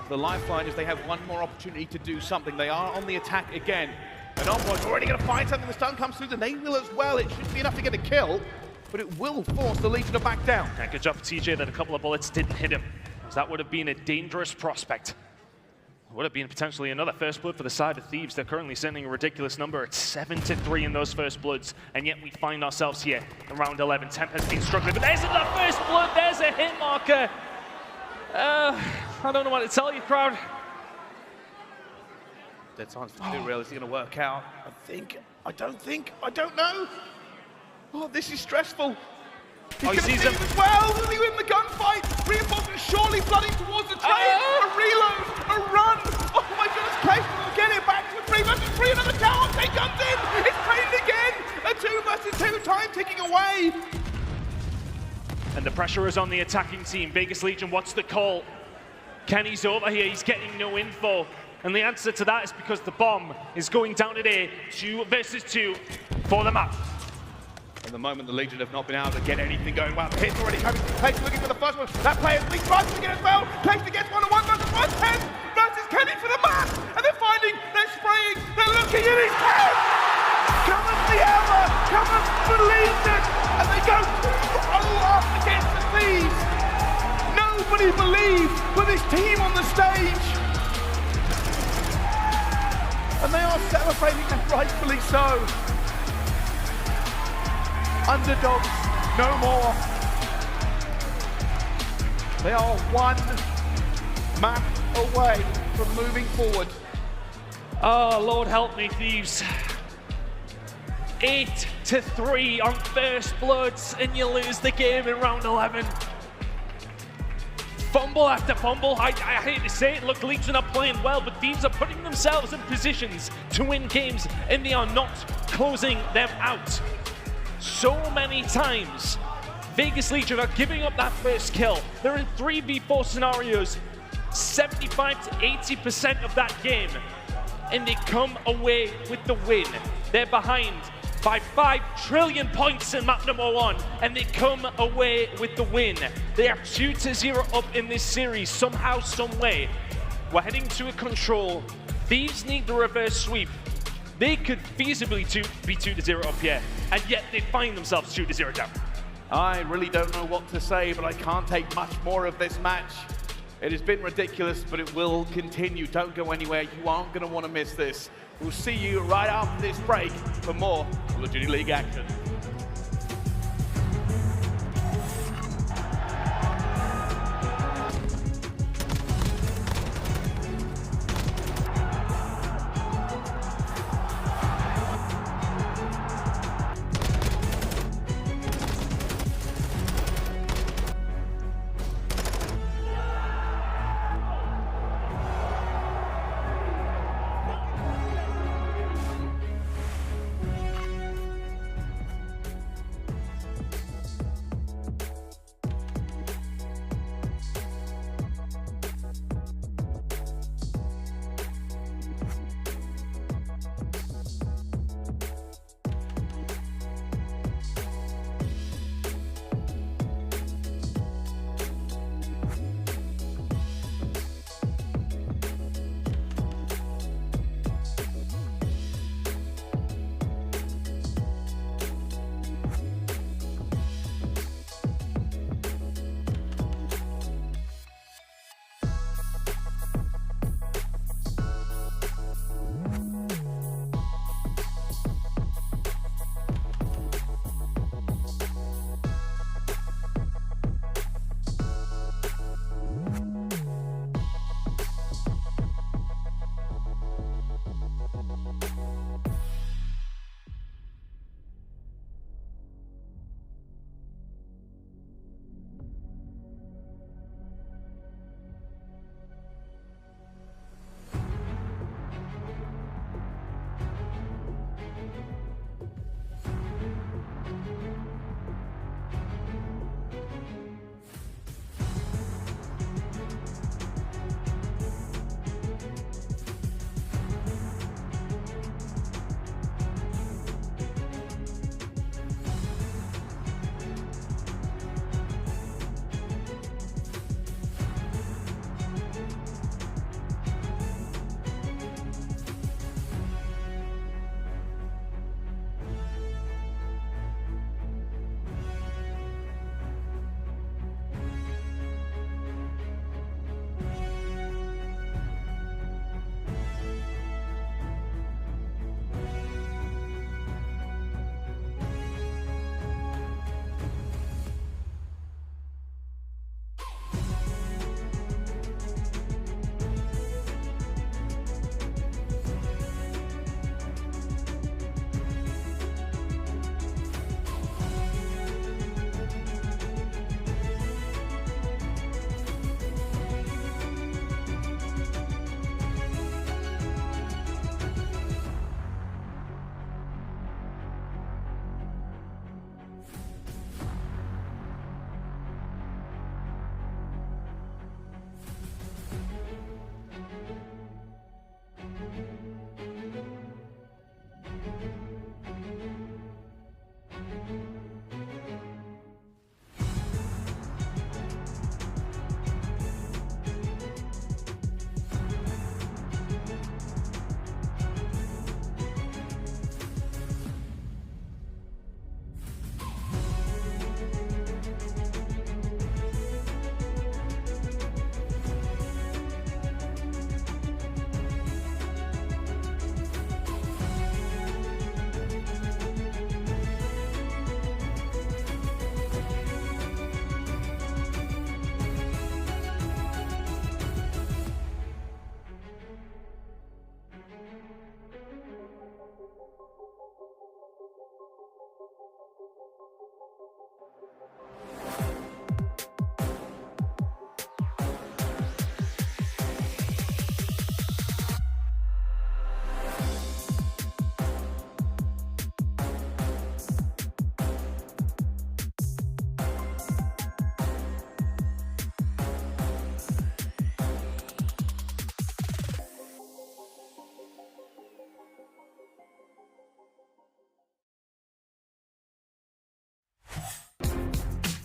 The lifeline is they have one more opportunity to do something. They are on the attack again. And Envoy's already going to find something. The stun comes through, then they will as well. It shouldn't be enough to get a kill, but it will force the Legion to back down. Yeah, good job for TJ that a couple of bullets didn't hit him, because that would have been a dangerous prospect. It would have been potentially another first blood for the side of Thieves. They're currently sending a ridiculous number. It's 7-3 in those first bloods, and yet we find ourselves here in round 11. Temp has been struggling, but there's the first blood. There's a hit marker. I don't know what to tell you, crowd. Dead Silence for 2 real. Is it going to work out? I don't know. Oh, this is stressful. He's going to see him as well. Will he win the gunfight? Reinforcements surely flooding towards the train. A reload, a run. Oh my goodness, ClearStep will get it back to 3 versus 3. Another tower. Octane comes in. It's trained again. A 2 versus 2. Time ticking away. And the pressure is on the attacking team. Vegas Legion, what's the call? Kenny's over here, he's getting no info. And the answer to that is because the bomb is going down today, 2 versus 2 for the map. At the moment, the Legion have not been able to get anything going well. The hit's already coming. ClearStep looking for the first one. That player's league runs again as well. Takes against 1-on-1 versus 110 versus Kenny for the match. And they're finding, they're spraying, they're looking in his head. Come on, Diablo, come on, believe it. And they go 2-0 up against the Thieves. Nobody believed with this team on the stage. And they are celebrating, and rightfully so. Underdogs, no more. They are one map away from moving forward. Oh, Lord help me, Thieves. 8-3 on first bloods, and you lose the game in round 11. Fumble after fumble. I hate to say it, look, Leeds are not playing well, but Thieves are putting themselves in positions to win games, and they are not closing them out. So many times, Vegas Legion are giving up that first kill. They're in 3v4 scenarios, 75 to 80% of that game, and they come away with the win. They're behind by 5 trillion points in map number 1, and they come away with the win. They are 2-0 up in this series, somehow, some way. We're heading to a control. Thieves need the reverse sweep. They could feasibly be 2-0 up here, and yet they find themselves 2-0 down. I really don't know what to say, but I can't take much more of this match. It has been ridiculous, but it will continue. Don't go anywhere. You aren't going to want to miss this. We'll see you right after this break for more Call of Duty League action.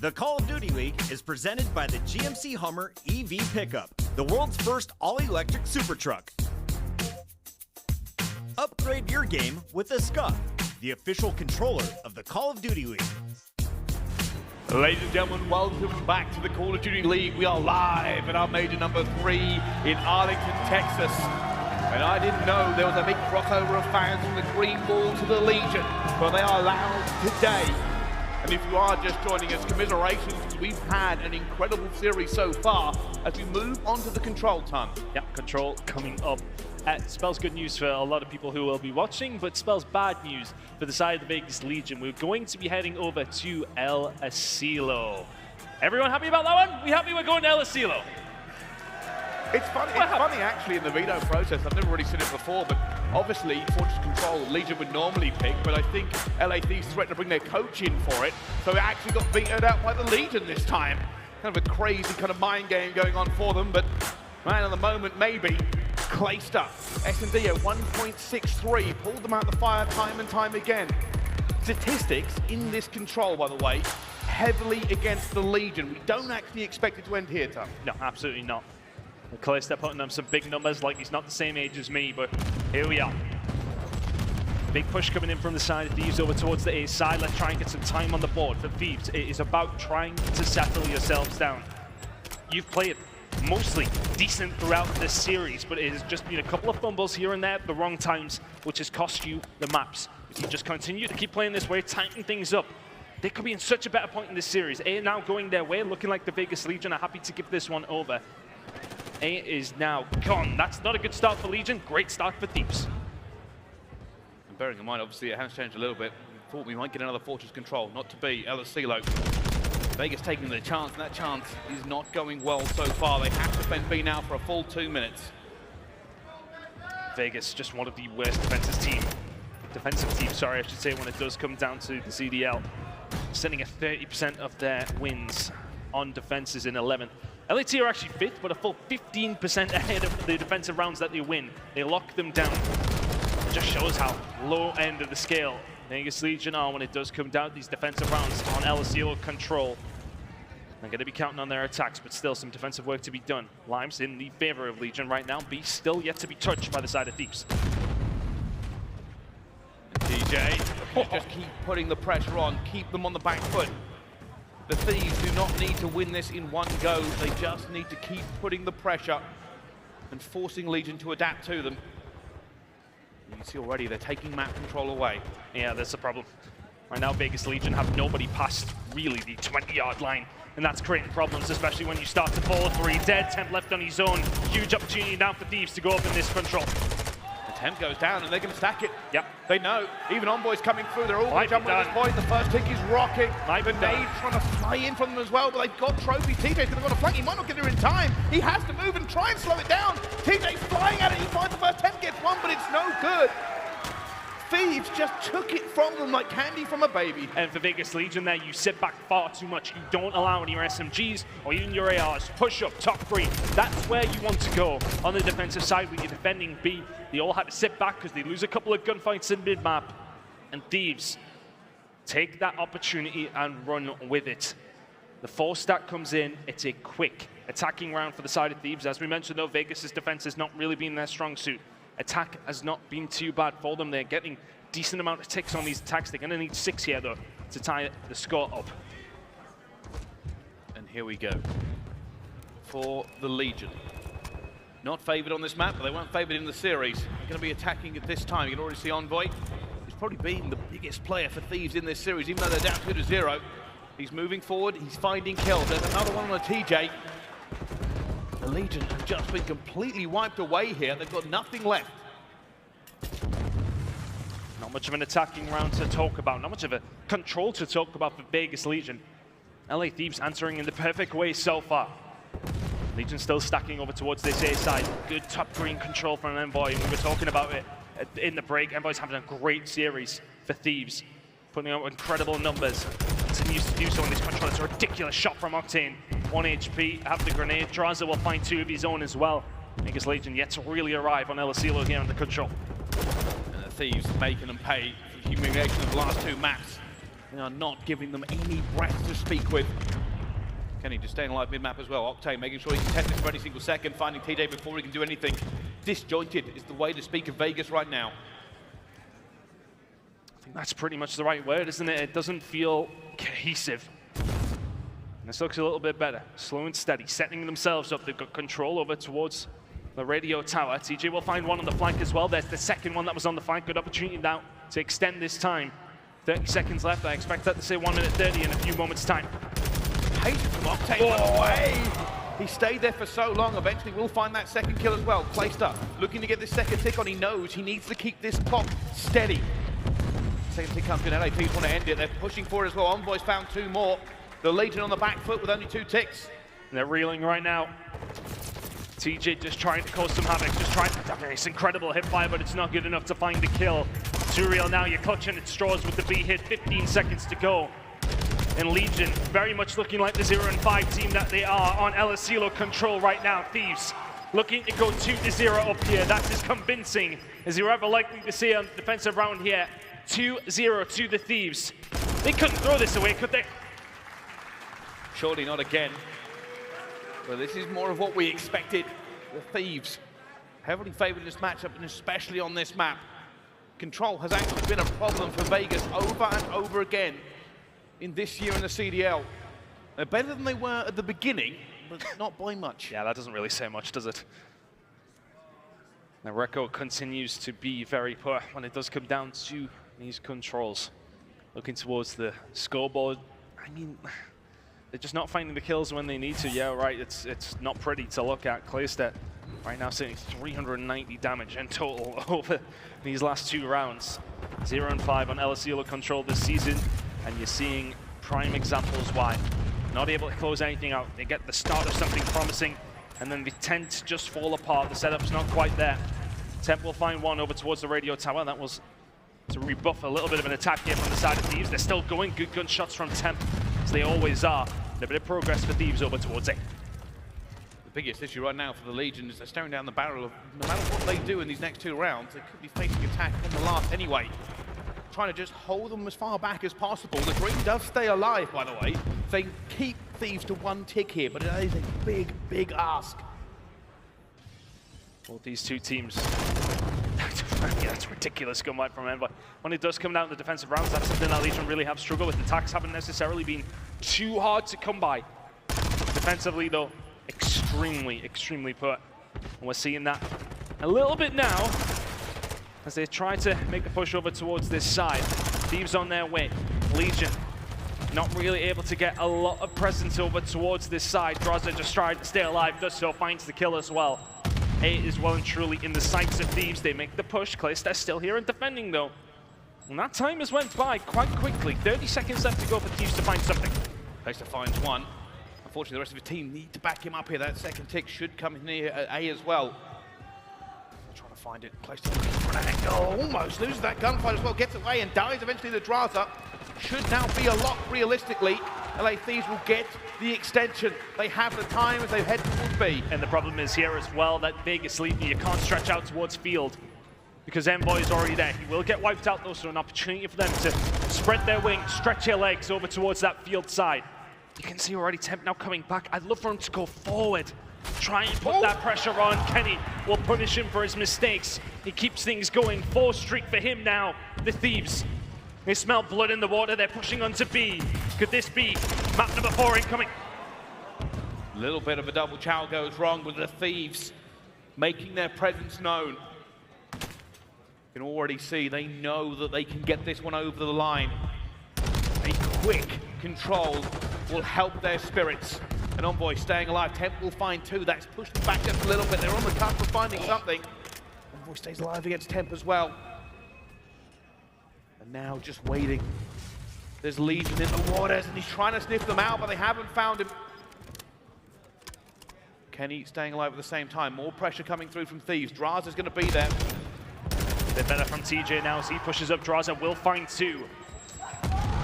The Call of Duty League is presented by the GMC Hummer EV Pickup, the world's first all-electric super truck. Upgrade your game with a Scuff, the official controller of the Call of Duty League. Ladies and gentlemen, welcome back to the Call of Duty League. We are live at our major number 3 in Arlington, Texas. And I didn't know there was a big crossover of fans from the Green Ball to the Legion, but they are loud today. And if you are just joining us, commiserations, we've had an incredible series so far as we move on to the Control ton. Yeah, Control coming up. Spells good news for a lot of people who will be watching, but spells bad news for the side of the Vegas Legion. We're going to be heading over to El Asilo. Everyone happy about that one? We happy we're going to El Asilo? It's funny actually in the veto process. I've never really seen it before, but obviously Fortress Control, Legion would normally pick, but I think LA Thieves threatened to bring their coach in for it, so it actually got vetoed out by the Legion this time. Kind of a crazy kind of mind game going on for them, but man of the moment maybe. Priestahh, S&D at 1.63, pulled them out the fire time and time again. Statistics in this Control, by the way, heavily against the Legion. We don't actually expect it to end here, Tom. No, absolutely not. Priestahh putting up some big numbers, like he's not the same age as me, but here we are. Big push coming in from the side of Thieves over towards the A side. Let's try and get some time on the board for Thieves. It is about trying to settle yourselves down. You've played mostly decent throughout this series, but it has just been a couple of fumbles here and there at the wrong times, which has cost you the maps. If you just continue to keep playing this way, tighten things up, they could be in such a better point in this series. A now going their way, looking like the Vegas Legion are happy to give this one over. A is now gone. That's not a good start for Legion. Great start for Thieves. And bearing in mind, obviously, it has changed a little bit. We thought we might get another Fortress Control, not to be El Asilo. Vegas taking the chance, and that chance is not going well so far. They have to defend B now for a full 2 minutes. Vegas, just one of the worst defensive teams, sorry, I should say, when it does come down to the CDL. Sending a 30% of their wins on defenses in 11th. LAT are actually 5th, but a full 15% ahead of the defensive rounds that they win. They lock them down. It just shows how low end of the scale Vegas Legion are when it does come down to these defensive rounds on El Asilo Control. They're going to be counting on their attacks, but still some defensive work to be done. Limes in the favor of Legion right now. B still yet to be touched by the side of Thieves. DJ, just keep putting the pressure on, keep them on the back foot. The Thieves do not need to win this in one go. They just need to keep putting the pressure and forcing Legion to adapt to them. You can see already they're taking map control away. Yeah, that's the problem. Right now, Vegas Legion have nobody past really the 20-yard line, and that's creating problems, especially when you start to fall 3 dead. Temp left on his own. Huge opportunity now for Thieves to go up in this Control. Temp goes down and they're going to stack it. Yep. They know. Even Envoy's coming through. They're all going to jump at this point. The first tick is rocking. The nade trying to fly in from them as well, but they've got trophy. TJ's going to go on a flank. He might not get there in time. He has to move and try and slow it down. TJ's flying at it. He finds the first temp, gets one, but it's no good. Thieves just took it from them like candy from a baby. And for Vegas Legion there, you sit back far too much. You don't allow any of your SMGs or even your ARs. Push up, top 3. That's where you want to go on the defensive side when you're defending B. They all had to sit back because they lose a couple of gunfights in mid-map. And Thieves take that opportunity and run with it. The 4 stack comes in. It's a quick attacking round for the side of Thieves. As we mentioned though, Vegas' defense has not really been their strong suit. Attack has not been too bad for them. They're getting decent amount of ticks on these attacks. They're going to need 6 here, though, to tie the score up. And here we go. For the Legion. Not favored on this map, but they weren't favored in the series. They're going to be attacking at this time. You can already see Envoy. He's probably been the biggest player for Thieves in this series, even though they're down 2-0. He's moving forward. He's finding kills. There's another one on a TJ. The Legion have just been completely wiped away here. They've got nothing left. Not much of an attacking round to talk about. Not much of a control to talk about for Vegas Legion. LA Thieves answering in the perfect way so far. Legion still stacking over towards this A side. Good top green control from Envoy. We were talking about it in the break. Envoy's having a great series for Thieves. Putting out incredible numbers. Continues to do so in this control. It's a ridiculous shot from Octane. 1 HP, have the grenade. Drazah will find 2 of his own as well. Vegas Legion yet to really arrive on El Asilo here on the control. And the Thieves making them pay for the humiliation of the last 2 maps. They are not giving them any breath to speak with. Kenny just staying alive mid-map as well. Octane making sure he can test this for any single second, finding TJ before he can do anything. Disjointed is the way to speak of Vegas right now. I think that's pretty much the right word, isn't it? It doesn't feel cohesive. And this looks a little bit better. Slow and steady, setting themselves up. They've got control over towards the radio tower. TJ will find one on the flank as well. There's the second one that was on the flank. Good opportunity now to extend this time. 30 seconds left. I expect that to say 1 minute 30 in a few moments' time. Hated from Octane, by the way. He stayed there for so long. Eventually will find that second kill as well. Priestahh looking to get this second tick on. He knows he needs to keep this clock steady. Second tick comes in. Thieves want to end it. They're pushing for it as well. Envoy's found 2 more. The Legion on the back foot with only 2 ticks. And they're reeling right now. TJ just trying to cause some havoc, just trying to... It's incredible hit fire, but it's not good enough to find the kill. Too real now, you're clutching at straws with the B hit, 15 seconds to go. And Legion, very much looking like the 0-5 team that they are on LSCLO control right now. Thieves looking to go 2-0 up here. That's as convincing as you're ever likely to see on the defensive round here. 2-0 to the Thieves. They couldn't throw this away, could they? Surely not again. Well, this is more of what we expected. The Thieves heavily favored in this matchup, and especially on this map. Control has actually been a problem for Vegas over and over again in this year in the CDL. They're better than they were at the beginning, but not by much. Yeah, that doesn't really say much, does it? Now, Røkkr continues to be very poor when it does come down to these controls. Looking towards the scoreboard, I mean, they're just not finding the kills when they need to. Yeah, right, it's not pretty to look at. Priestahh right now sitting 390 damage in total over these last 2 rounds. 0-5 on LSCLO control this season, and you're seeing prime examples why. Not able to close anything out. They get the start of something promising, and then they tend to just fall apart. The setup's not quite there. Temp will find one over towards the radio tower. That was to rebuff a little bit of an attack here from the side of Thieves. They're still going. Good gunshots from Temp, as they always are. A bit of progress for Thieves over towards A. The biggest issue right now for the Legion is they're staring down the barrel of no matter what they do in these next 2 rounds, they could be facing attack on the last anyway. Trying to just hold them as far back as possible. The green does stay alive, by the way. They keep Thieves to 1 tick here, but it is a big, big ask. Well, these 2 teams... Yeah, that's ridiculous gunfight from Envoy. When it does come down to defensive rounds, that's something that Legion really have struggled with. The attacks haven't necessarily been too hard to come by. Defensively, though, extremely, extremely poor. And we're seeing that a little bit now as they try to make the push over towards this side. Thieves on their way. Legion not really able to get a lot of presence over towards this side. Drazah just trying to stay alive, does so, finds the kill as well. A is well and truly in the sights of Thieves. They make the push. KiSMET still here and defending, though. And that time has went by quite quickly. 30 seconds left to go for Thieves to find something. Priestahh finds one. Unfortunately, the rest of the team need to back him up here. That second tick should come in near A as well. Trying to find it. Priestahh for an angle. Almost loses that gunfight as well. Gets away and dies eventually. The Drazah should now be a lock realistically. LA Thieves will get the extension. They have the time as they head towards B. And the problem is here as well that Vegas leaving, you can't stretch out towards field because Envoy is already there. He will get wiped out though, so an opportunity for them to spread their wings, stretch their legs over towards that field side. You can see already Temp now coming back. I'd love for him to go forward, try and put that pressure on. Kenny will punish him for his mistakes. He keeps things going. 4 streak for him now, the Thieves. They smell blood in the water. They're pushing onto B. Could this be map number 4 incoming? A little bit of a double chow goes wrong with the Thieves making their presence known. You can already see they know that they can get this one over the line. A quick control will help their spirits. And Envoy staying alive. Temp will find 2. That's pushed them back just a little bit. They're on the cusp of finding something. Envoy stays alive against Temp as well. And now just waiting. There's Legion in the waters, and he's trying to sniff them out, but they haven't found him. Kenny staying alive at the same time. More pressure coming through from Thieves. Drazah's going to be there. They're better from TJ now as he pushes up. Drazah will find 2.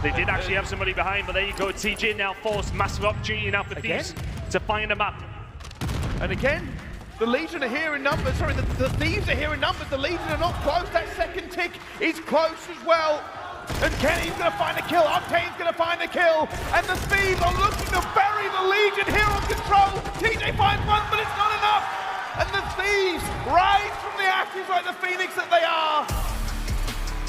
They did actually have somebody behind, but there you go. TJ now forced. Massive opportunity now for Thieves to find a map. And again, the Legion are here in numbers. Sorry, the Thieves are here in numbers. The Legion are not close. That second tick is close as well. And Kenny's gonna find a kill, Octane's gonna find a kill, and the Thieves are looking to bury the Legion here on control. TJ finds one, but it's not enough. And the Thieves rise from the ashes like the Phoenix that they are.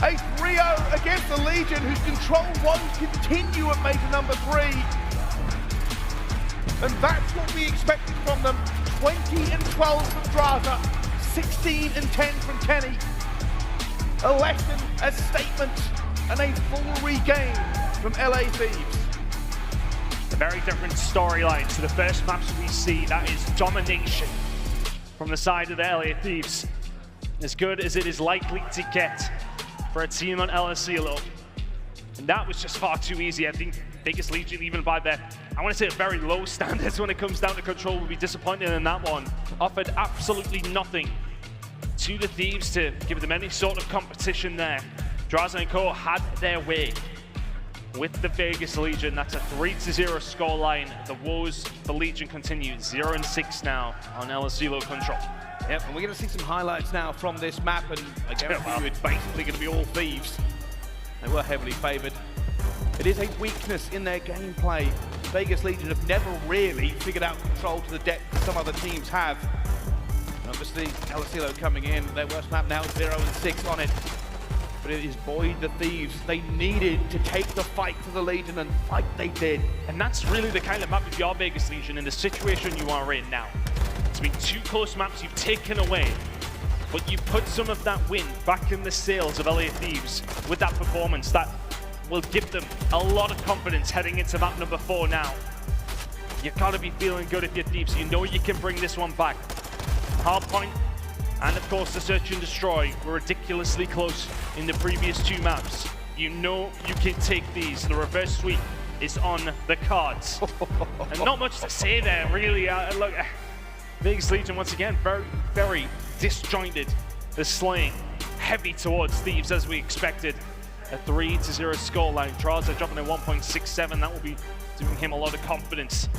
A 3-0 against the Legion, whose control won't continue at major number 3. And that's what we expected from them. 20 and 12 from Drazah, 16 and 10 from Kenny. A lesson, a statement, and a full regain from LA Thieves. A very different storyline to the first maps we see. That is domination from the side of the LA Thieves. As good as it is likely to get for a team on LSCLO. And that was just far too easy. I think Vegas Legion, even by their, I want to say, very low standards when it comes down to control, will be disappointed in that one. Offered absolutely nothing to the Thieves to give them any sort of competition there. Drazah and Co had their way with the Vegas Legion. That's a 3-0 scoreline. The woes for Legion continue. 0-6 now on LSCLO control. Yep, and we're going to see some highlights now from this map, and I guarantee you it's basically going to be all Thieves. They were heavily favoured. It is a weakness in their gameplay. Vegas Legion have never really figured out control to the depth that some other teams have. And obviously, LSCLO coming in, their worst map now, 0-6 on it. But it is buoyed the Thieves. They needed to take the fight to the Legion, and fight they did. And that's really the kind of map of your Vegas Legion in the situation you are in now. It's been 2 close maps you've taken away, but you've put some of that win back in the sails of LA Thieves with that performance that will give them a lot of confidence heading into map number 4 now. You've got to be feeling good if you're Thieves. You know you can bring this one back. Hardpoint and of course the Search and Destroy were ridiculously close in the previous 2 maps. You know you can take these. The reverse sweep is on the cards. And not much to say there, really. Look, Vegas Legion, once again, very, very disjointed. The slaying heavy towards Thieves as we expected. A 3-0 scoreline. Drazah dropping a 1.67. That will be giving him a lot of confidence.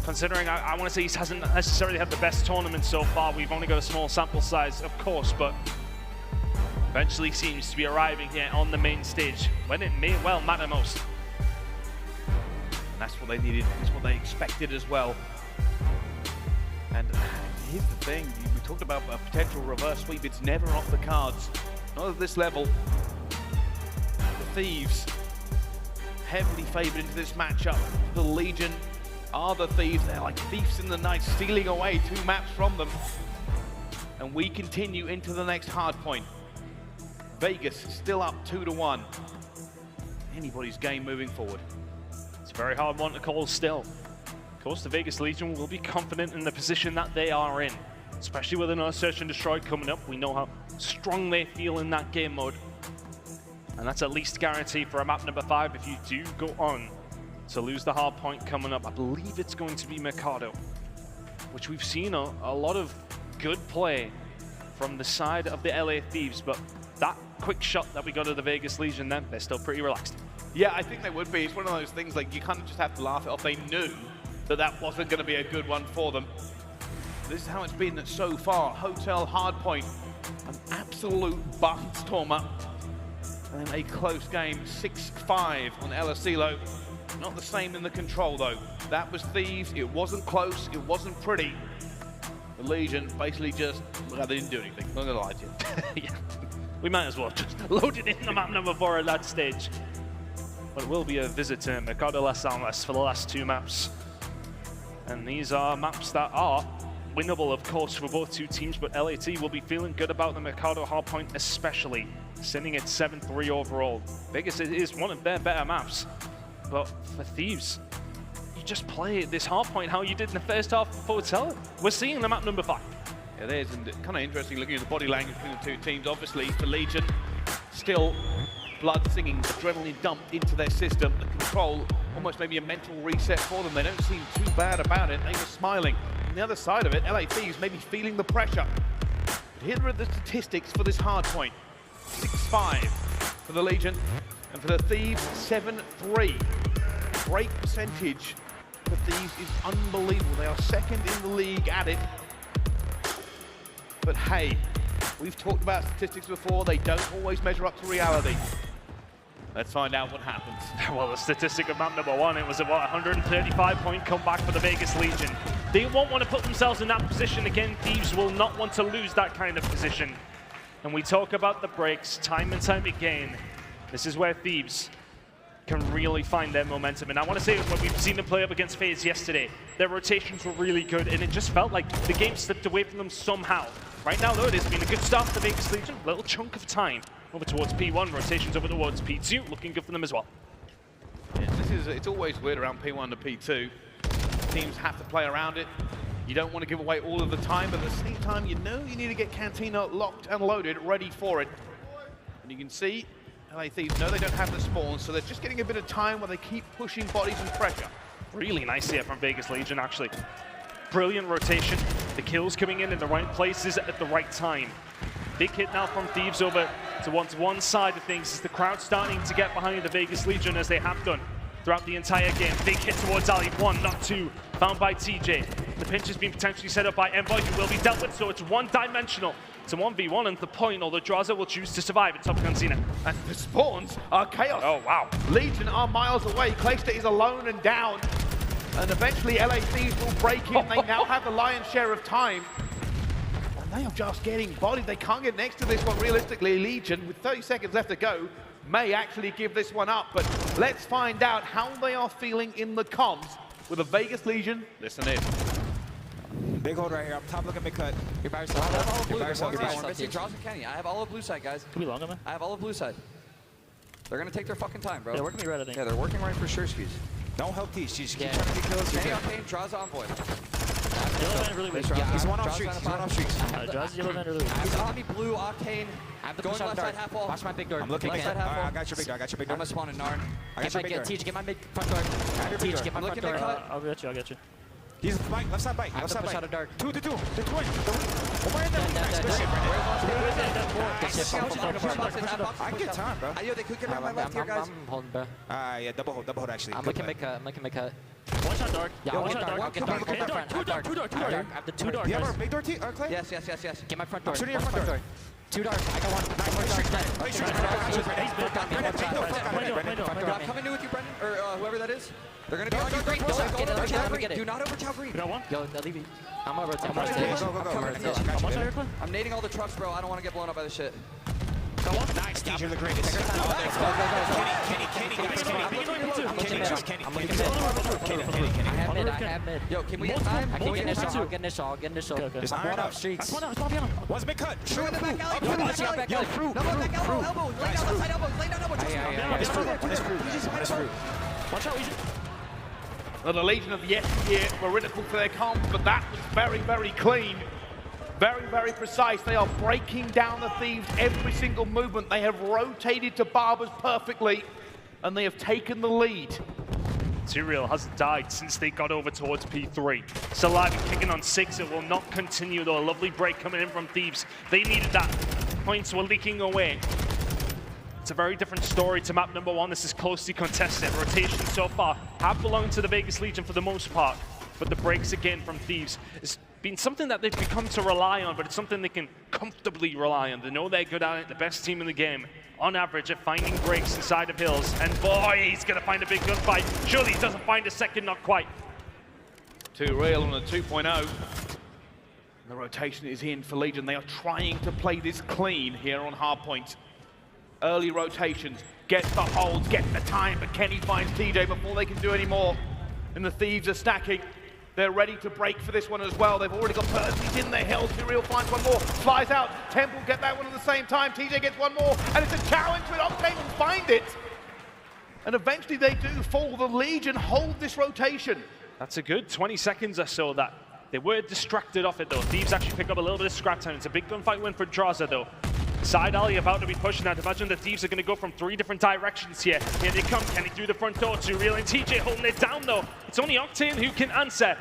Considering I want to say he hasn't necessarily had the best tournament so far. We've only got a small sample size, of course, but eventually seems to be arriving here on the main stage when it may well matter most. And that's what they needed. That's what they expected as well. And here's the thing, we talked about a potential reverse sweep. It's never off the cards, not at this level. The Thieves heavily favoured into this matchup. The Legion are the Thieves. They're like thieves in the night, stealing away 2 maps from them. And we continue into the next hard point. Vegas still up 2-1. Anybody's game moving forward. It's a very hard one to call still. Of course, the Vegas Legion will be confident in the position that they are in, especially with another Search and Destroy coming up. We know how strong they feel in that game mode. And that's at least guaranteed for a map number 5 if you do go on to lose the hard point coming up. I believe it's going to be Mercado, which we've seen a lot of good play from the side of the LA Thieves, but that quick shot that we got of the Vegas Legion then, they're still pretty relaxed. Yeah, I think they would be. It's one of those things like you kind of just have to laugh it off. They knew that that wasn't going to be a good one for them. This is how it's been so far. Hotel hardpoint, an absolute barnstormer. And then a close game, 6-5 on LSCLO. Not the same in the control though. That was Thieves, it wasn't close, it wasn't pretty. The Legion basically just, well, they didn't do anything, I'm not gonna lie to you. Yeah, we might as well just load it in the map number 4 at that stage. But it will be a visit to Mercado Las Almas for the last 2 maps. And these are maps that are winnable, of course, for both 2 teams, but LAT will be feeling good about the Mercado hardpoint especially, sending it 7-3 overall. Vegas is one of their better maps, but for Thieves, you just play this hardpoint how you did in the first half of Hotel. We're seeing the map number 5. It is, and kind of interesting looking at the body language between the 2 teams. Obviously, for Legion, still blood singing, adrenaline dumped into their system. The control, almost maybe a mental reset for them. They don't seem too bad about it. They were smiling. On the other side of it, LA Thieves maybe feeling the pressure. But here are the statistics for this hard point. 6-5 for the Legion, and for the Thieves, 7-3. Break percentage for Thieves is unbelievable. They are second in the league at it. But hey, we've talked about statistics before. They don't always measure up to reality. Let's find out what happens. Well, the statistic of map number 1, it was about 135-point comeback for the Vegas Legion. They won't want to put themselves in that position again. Thieves will not want to lose that kind of position. And we talk about the breaks time and time again. This is where Thieves can really find their momentum. And I want to say, when we've seen them play up against FaZe yesterday, their rotations were really good, and it just felt like the game slipped away from them somehow. Right now, though, it has been a good start for the Vegas Legion. A little chunk of time over towards P1, rotations over towards P2, looking good for them as well. Yeah, it's always weird around P1 to P2. Teams have to play around it. You don't want to give away all of the time, but at the same time, you know you need to get Cantina locked and loaded, ready for it. And you can see LA Thieves know they don't have the spawn, so they're just getting a bit of time where they keep pushing bodies and pressure. Really nice here from Vegas Legion, actually. Brilliant rotation. The kills coming in the right places at the right time. Big hit now from Thieves over towards one side of things as the crowd starting to get behind the Vegas Legion, as they have done throughout the entire game. Big hit towards Ali, 1, not 2, found by TJ. The pinch has been potentially set up by Envoy, who will be dealt with, so it's one-dimensional. It's a 1v1 and the point, although Drazah will choose to survive at top Cantina. And the spawns are chaos. Oh, wow. Legion are miles away. Clayster is alone and down. And eventually LA Thieves will break in. They now have the lion's share of time. And they are just getting bodied. They can't get next to this one realistically. Legion, with 30 seconds left to go, may actually give this one up. But let's find out how they are feeling in the comms with the Vegas Legion. Listen in. Big hold right here. Up top, look at mid-cut. You're by yourself. I have all of blue. I'm missing Drazah and Kenny. I have all of blue side, guys. Can we long on them? I have all of blue side. They're going to take their fucking time, bro. They're working me right, I think. Yeah, they're working right for sure, Skyz. Don't help these. Just keep trying to get kills. Kenny Octane, Drazah, Envoy. Yellow man really weak. He's one off streaks. He's one off streaks. Drazah, yellow man really weak. He's on me, blue, Octane. I have the Going push out left dart. side half wall. Watch my big door. I'm looking Left at. side half wall. I got your big door. I got your big door. I'm gonna spawn in Narn. I got your big door. Teach, get my big front door. Teach, get my I'm front looking door. at cut. I'll get you, I'll get you. He's bike. Left side bike. I have Left to side push out bike. a dart. Two. They're twin. One more in there. Nice. Good shit, Brandon. I can get time, bro. Yo, they could get around my left here, guys. I'm holding, bro. Yeah, double hold actually. I'm looking make cut. One shot dark. Yeah, one shot dark. I'll get dark. Two dark. I have the two dark. You have our big door, Clay? Yes. Get my front door. I'm shooting your front door. Two dark. I got one. I'm coming in with you, Brendan, or whoever that is. They're going to be on your green. Don't overtower green. Do not overtower green. Got one. Yo, leave me. I'm over to I'm nading all the trucks, bro. I don't want to get blown up by this shit. Got one. Nice, Steve, you're the greatest. I have mid. Yo, can we get time? I can get initial. I'll get initial. There's I'm iron one up. off streaks. One's big cut. Shoot in the back alley. Shoot in the back alley. Fruit. No, back elbow. Lay down left side elbow. Lay down elbow. One is fruit. Watch out, easy. Well, the Legion of yesteryear were critical for their comms, but that was very, very clean. Very, very precise. They are breaking down the Thieves every single movement. They have rotated to Barbers perfectly, and they have taken the lead. Material has died since they got over towards P3. Still alive and kicking on 6. It will not continue, though. A lovely break coming in from Thieves. They needed that. Points were leaking away. It's a very different story to map number 1. This is closely contested. Rotations so far have belonged to the Vegas Legion for the most part, but the breaks again from Thieves has been something that they've become to rely on, but it's something they can comfortably rely on. They know they're good at it, the best team in the game, on average, at finding breaks inside of hills. And boy, he's going to find a big gunfight. Surely he doesn't find a second, not quite. Too real on a 2.0. The rotation is in for Legion. They are trying to play this clean here on hardpoint. Early rotations, get the holds, get the time, but Kenny finds TJ before they can do any more. And the Thieves are stacking. They're ready to break for this one as well. They've already got Percy's in the hill. Too real finds one more, flies out. Temple get that one at the same time. TJ gets one more, and it's a challenge to it. Octane will find it. And eventually they do fall. The Legion hold this rotation. That's a good 20 seconds or so that they were distracted off it, though. Thieves actually pick up a little bit of scrap time. It's a big gunfight win for Drazah, though. Side alley about to be pushing out. Imagine the Thieves are going to go from 3 different directions here. Here they come. Kenny through the front door. Too real and TJ holding it down, though. It's only Octane who can answer.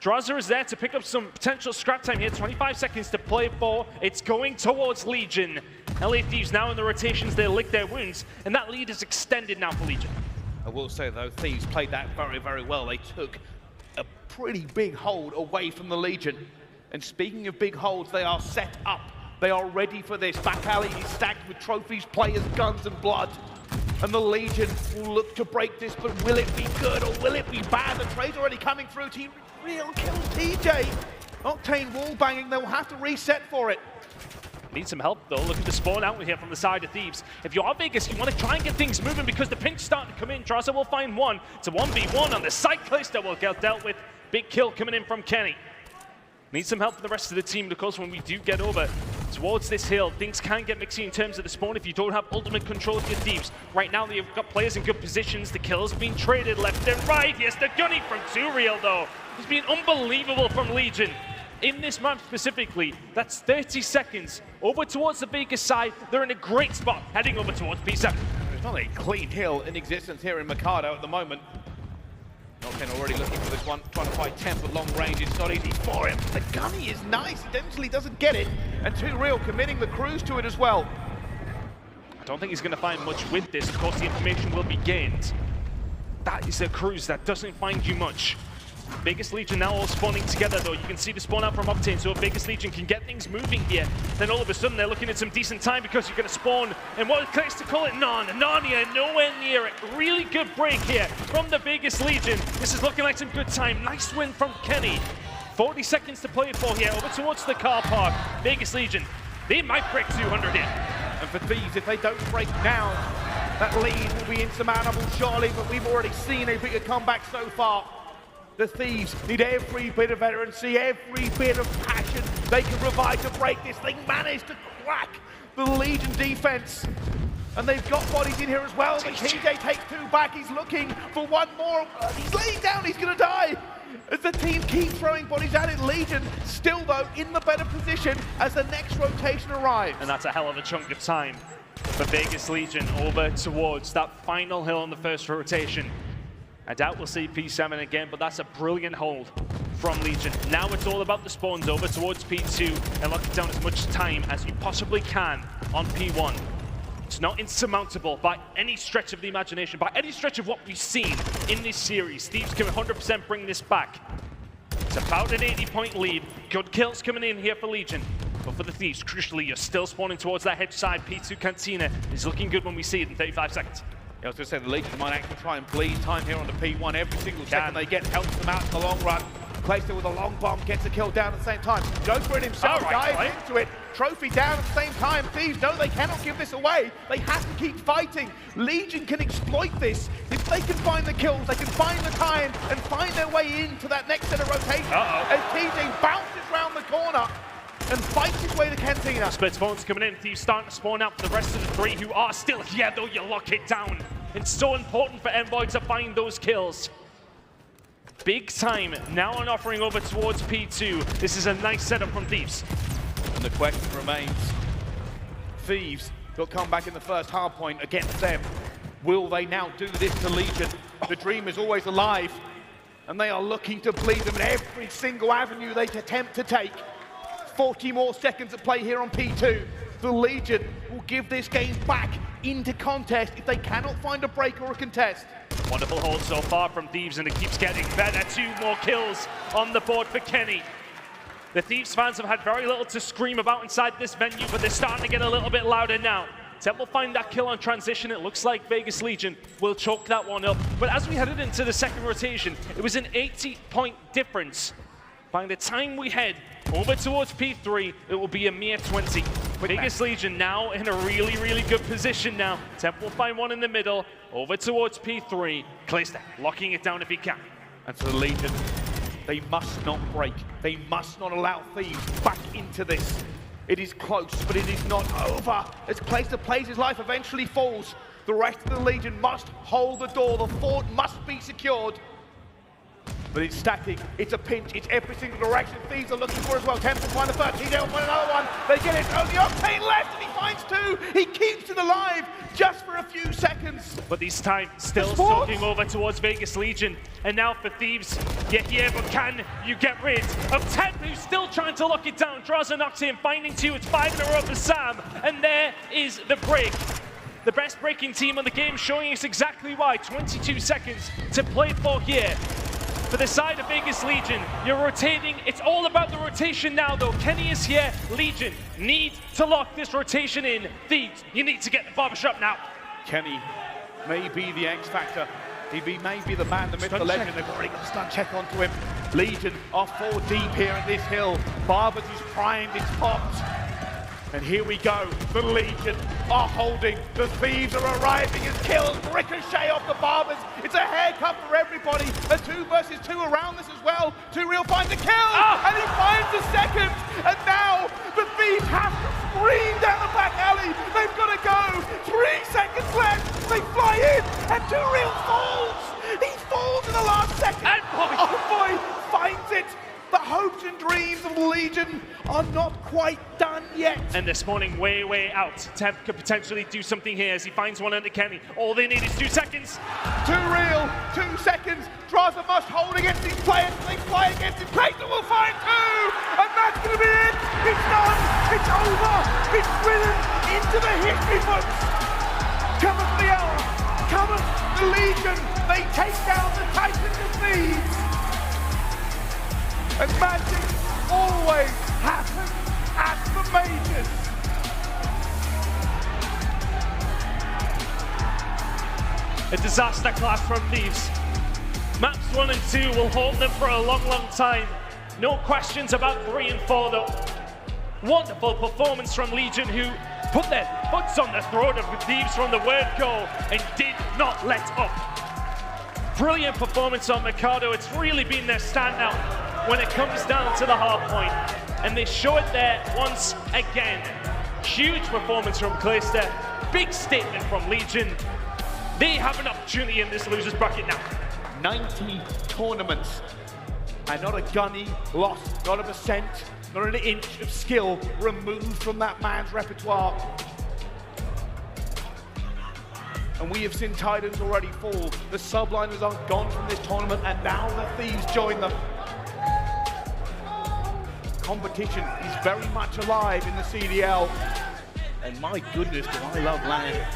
Drazah is there to pick up some potential scrap time here. 25 seconds to play for. It's going towards Legion. LA Thieves now in the rotations. They lick their wounds, and that lead is extended now for Legion. I will say, though, Thieves played that very, very well. They took a pretty big hold away from the Legion. And speaking of big holds, they are set up. They are ready for this. Back alley is stacked with trophies, players, guns, and blood. And the Legion will look to break this, but will it be good or will it be bad? The trade's already coming through. Team Real kills TJ. Octane wall banging, they'll have to reset for it. Need some help though, looking to spawn out here from the side of Thieves. If you are Vegas, you want to try and get things moving because the pink's starting to come in. Drazah will find one. It's a 1v1 on the side. Priestahh will get dealt with. Big kill coming in from Kenny. Need some help from the rest of the team because when we do get over towards this hill, things can get mixy in terms of the spawn if you don't have ultimate control of your Thieves. Right now, they've got players in good positions. The kills being traded left and right. Yes, the gunny from 2Real though. It's been unbelievable from Legion. In this map specifically, that's 30 seconds. Over towards the Vegas side, they're in a great spot, heading over towards P7. There's not a clean hill in existence here in Mikado at the moment. Octane already looking for this one, trying to fight Temp at long range. It's not easy for him. The gunny is nice, eventually doesn't get it. And 2Real committing the cruise to it as well. I don't think he's going to find much with this. Of course, the information will be gained. That is a cruise that doesn't find you much. Vegas Legion now all spawning together though. You can see the spawn out from Octane, so Vegas Legion can get things moving here. Then all of a sudden they're looking at some decent time because you're going to spawn, and what is to call it? Narnia, nowhere near it. Really good break here from the Vegas Legion. This is looking like some good time. Nice win from Kenny. 40 seconds to play for here, over towards the car park. Vegas Legion, they might break 200 here. And for Thieves, if they don't break now, that lead will be insurmountable surely, but we've already seen a bigger comeback so far. The Thieves need every bit of veterancy, every bit of passion they can provide to break this. They managed to crack the Legion defense. And they've got bodies in here as well. But TJ takes two back. He's looking for one more. He's laying down. He's going to die. As the team keeps throwing bodies at it, Legion still, though, in the better position as the next rotation arrives. And that's a hell of a chunk of time for Vegas Legion over towards that final hill on the first rotation. I doubt we'll see P7 again, but that's a brilliant hold from Legion. Now it's all about the spawns over towards P2 and locking down as much time as you possibly can on P1. It's not insurmountable by any stretch of the imagination, by any stretch of what we've seen in this series. Thieves can 100% bring this back. It's about an 80-point lead. Good kills coming in here for Legion. But for the Thieves, crucially, you're still spawning towards that hedge side. P2 Cantina is looking good when we see it in 35 seconds. I was going to say the Legion might actually try and bleed time here on the P1. Every single second they get helps them out in the long run. Placed it with a long bomb, gets a kill down at the same time. Goes for it himself, dives into it. Trophy down at the same time. Thieves know they cannot give this away. They have to keep fighting. Legion can exploit this. If they can find the kills, they can find the time and find their way into that next set of rotations. As TJ bounces around the corner and fights his way to Cantina. Split spawns coming in. Thieves starting to spawn out for the rest of the three who are still here, though you lock it down. It's so important for Envoy to find those kills. Big time now on offering over towards P2. This is a nice setup from Thieves. And the question remains, Thieves will come back in the first hard point against them. Will they now do this to Legion? The dream is always alive, and they are looking to bleed them in every single avenue they attempt to take. 40 more seconds at play here on P2. The Legion will give this game back into contest if they cannot find a break or a contest. Wonderful hold so far from Thieves, and it keeps getting better. 2 more kills on the board for Kenny. The Thieves fans have had very little to scream about inside this venue, but they're starting to get a little bit louder now. Temp will find that kill on transition. It looks like Vegas Legion will choke that one up. But as we headed into the second rotation, it was an 80-point difference. By the time we head over towards P3, it will be a mere 20. Vegas Legion now in a really, really good position now. Temp will find one in the middle, over towards P3. Priestahh locking it down if he can. And for the Legion, they must not break. They must not allow Thieves back into this. It is close, but it is not over. As Priestahh plays his life eventually falls, the rest of the Legion must hold the door. The fort must be secured. But it's stacking, it's a pinch, it's every single direction Thieves are looking for as well. Temp will find the third, TJ will find another one. They get it, only Octane left and he finds 2. He keeps it alive just for a few seconds. But this time, still soaking over towards Vegas Legion. And now for Thieves, you're here, but can you get rid of Temp, who's still trying to lock it down? Drazah knocks him, finding 2, it's 5 in a row for Sam. And there is the break. The best breaking team on the game, showing us exactly why. 22 seconds to play for here. For the side of Vegas Legion, you're rotating. It's all about the rotation now, though. Kenny is here. Legion need to lock this rotation in. Thieves, you need to get the barbershop now. Kenny may be the X factor. He may be the man, the myth, the legend. They've already got a stun check onto him. Legion are 4 deep here at this hill. Barbers is primed, it's popped. And here we go. The Legion are holding. The Thieves are arriving as kills. Ricochet off the Barbers. It's a haircut for everybody. A 2 versus 2 around this as well. 2Real finds a kill. And he finds a second. And now the Thieves have to scream down the back alley. They've got to go. 3 seconds left. They fly in. And 2Real falls. He falls in the last second. Envoy finds it. The hopes and dreams of the Legion are not quite done yet. And they're spawning way out. Temp could potentially do something here as he finds one under Cammy. All they need is 2 seconds. 2Real, 2 seconds. Drazah must hold against these players. They fly against him. Priestahh will find 2. And that's going to be it. It's done. It's over. It's written into the history books. Cometh the hour. Cometh the Legion. They take down the Titans of Thieves. And magic always happens at the majors. A disaster class from Thieves. Maps 1 and 2 will hold them for a long time. No questions about 3 and 4 though. Wonderful performance from Legion, who put their butts on the throat of Thieves from the word go and did not let up. Brilliant performance on Mikado. It's really been their standout when it comes down to the hard point. And they show it there once again. Huge performance from Priestahh. Big statement from Legion. They have an opportunity in this loser's bracket now. 90 tournaments. And not a gunny loss, not a percent, not an inch of skill removed from that man's repertoire. And we have seen Titans already fall. The Subliners are gone from this tournament, and now the Thieves join them. Competition is very much alive in the CDL. And my goodness, do I love LAN.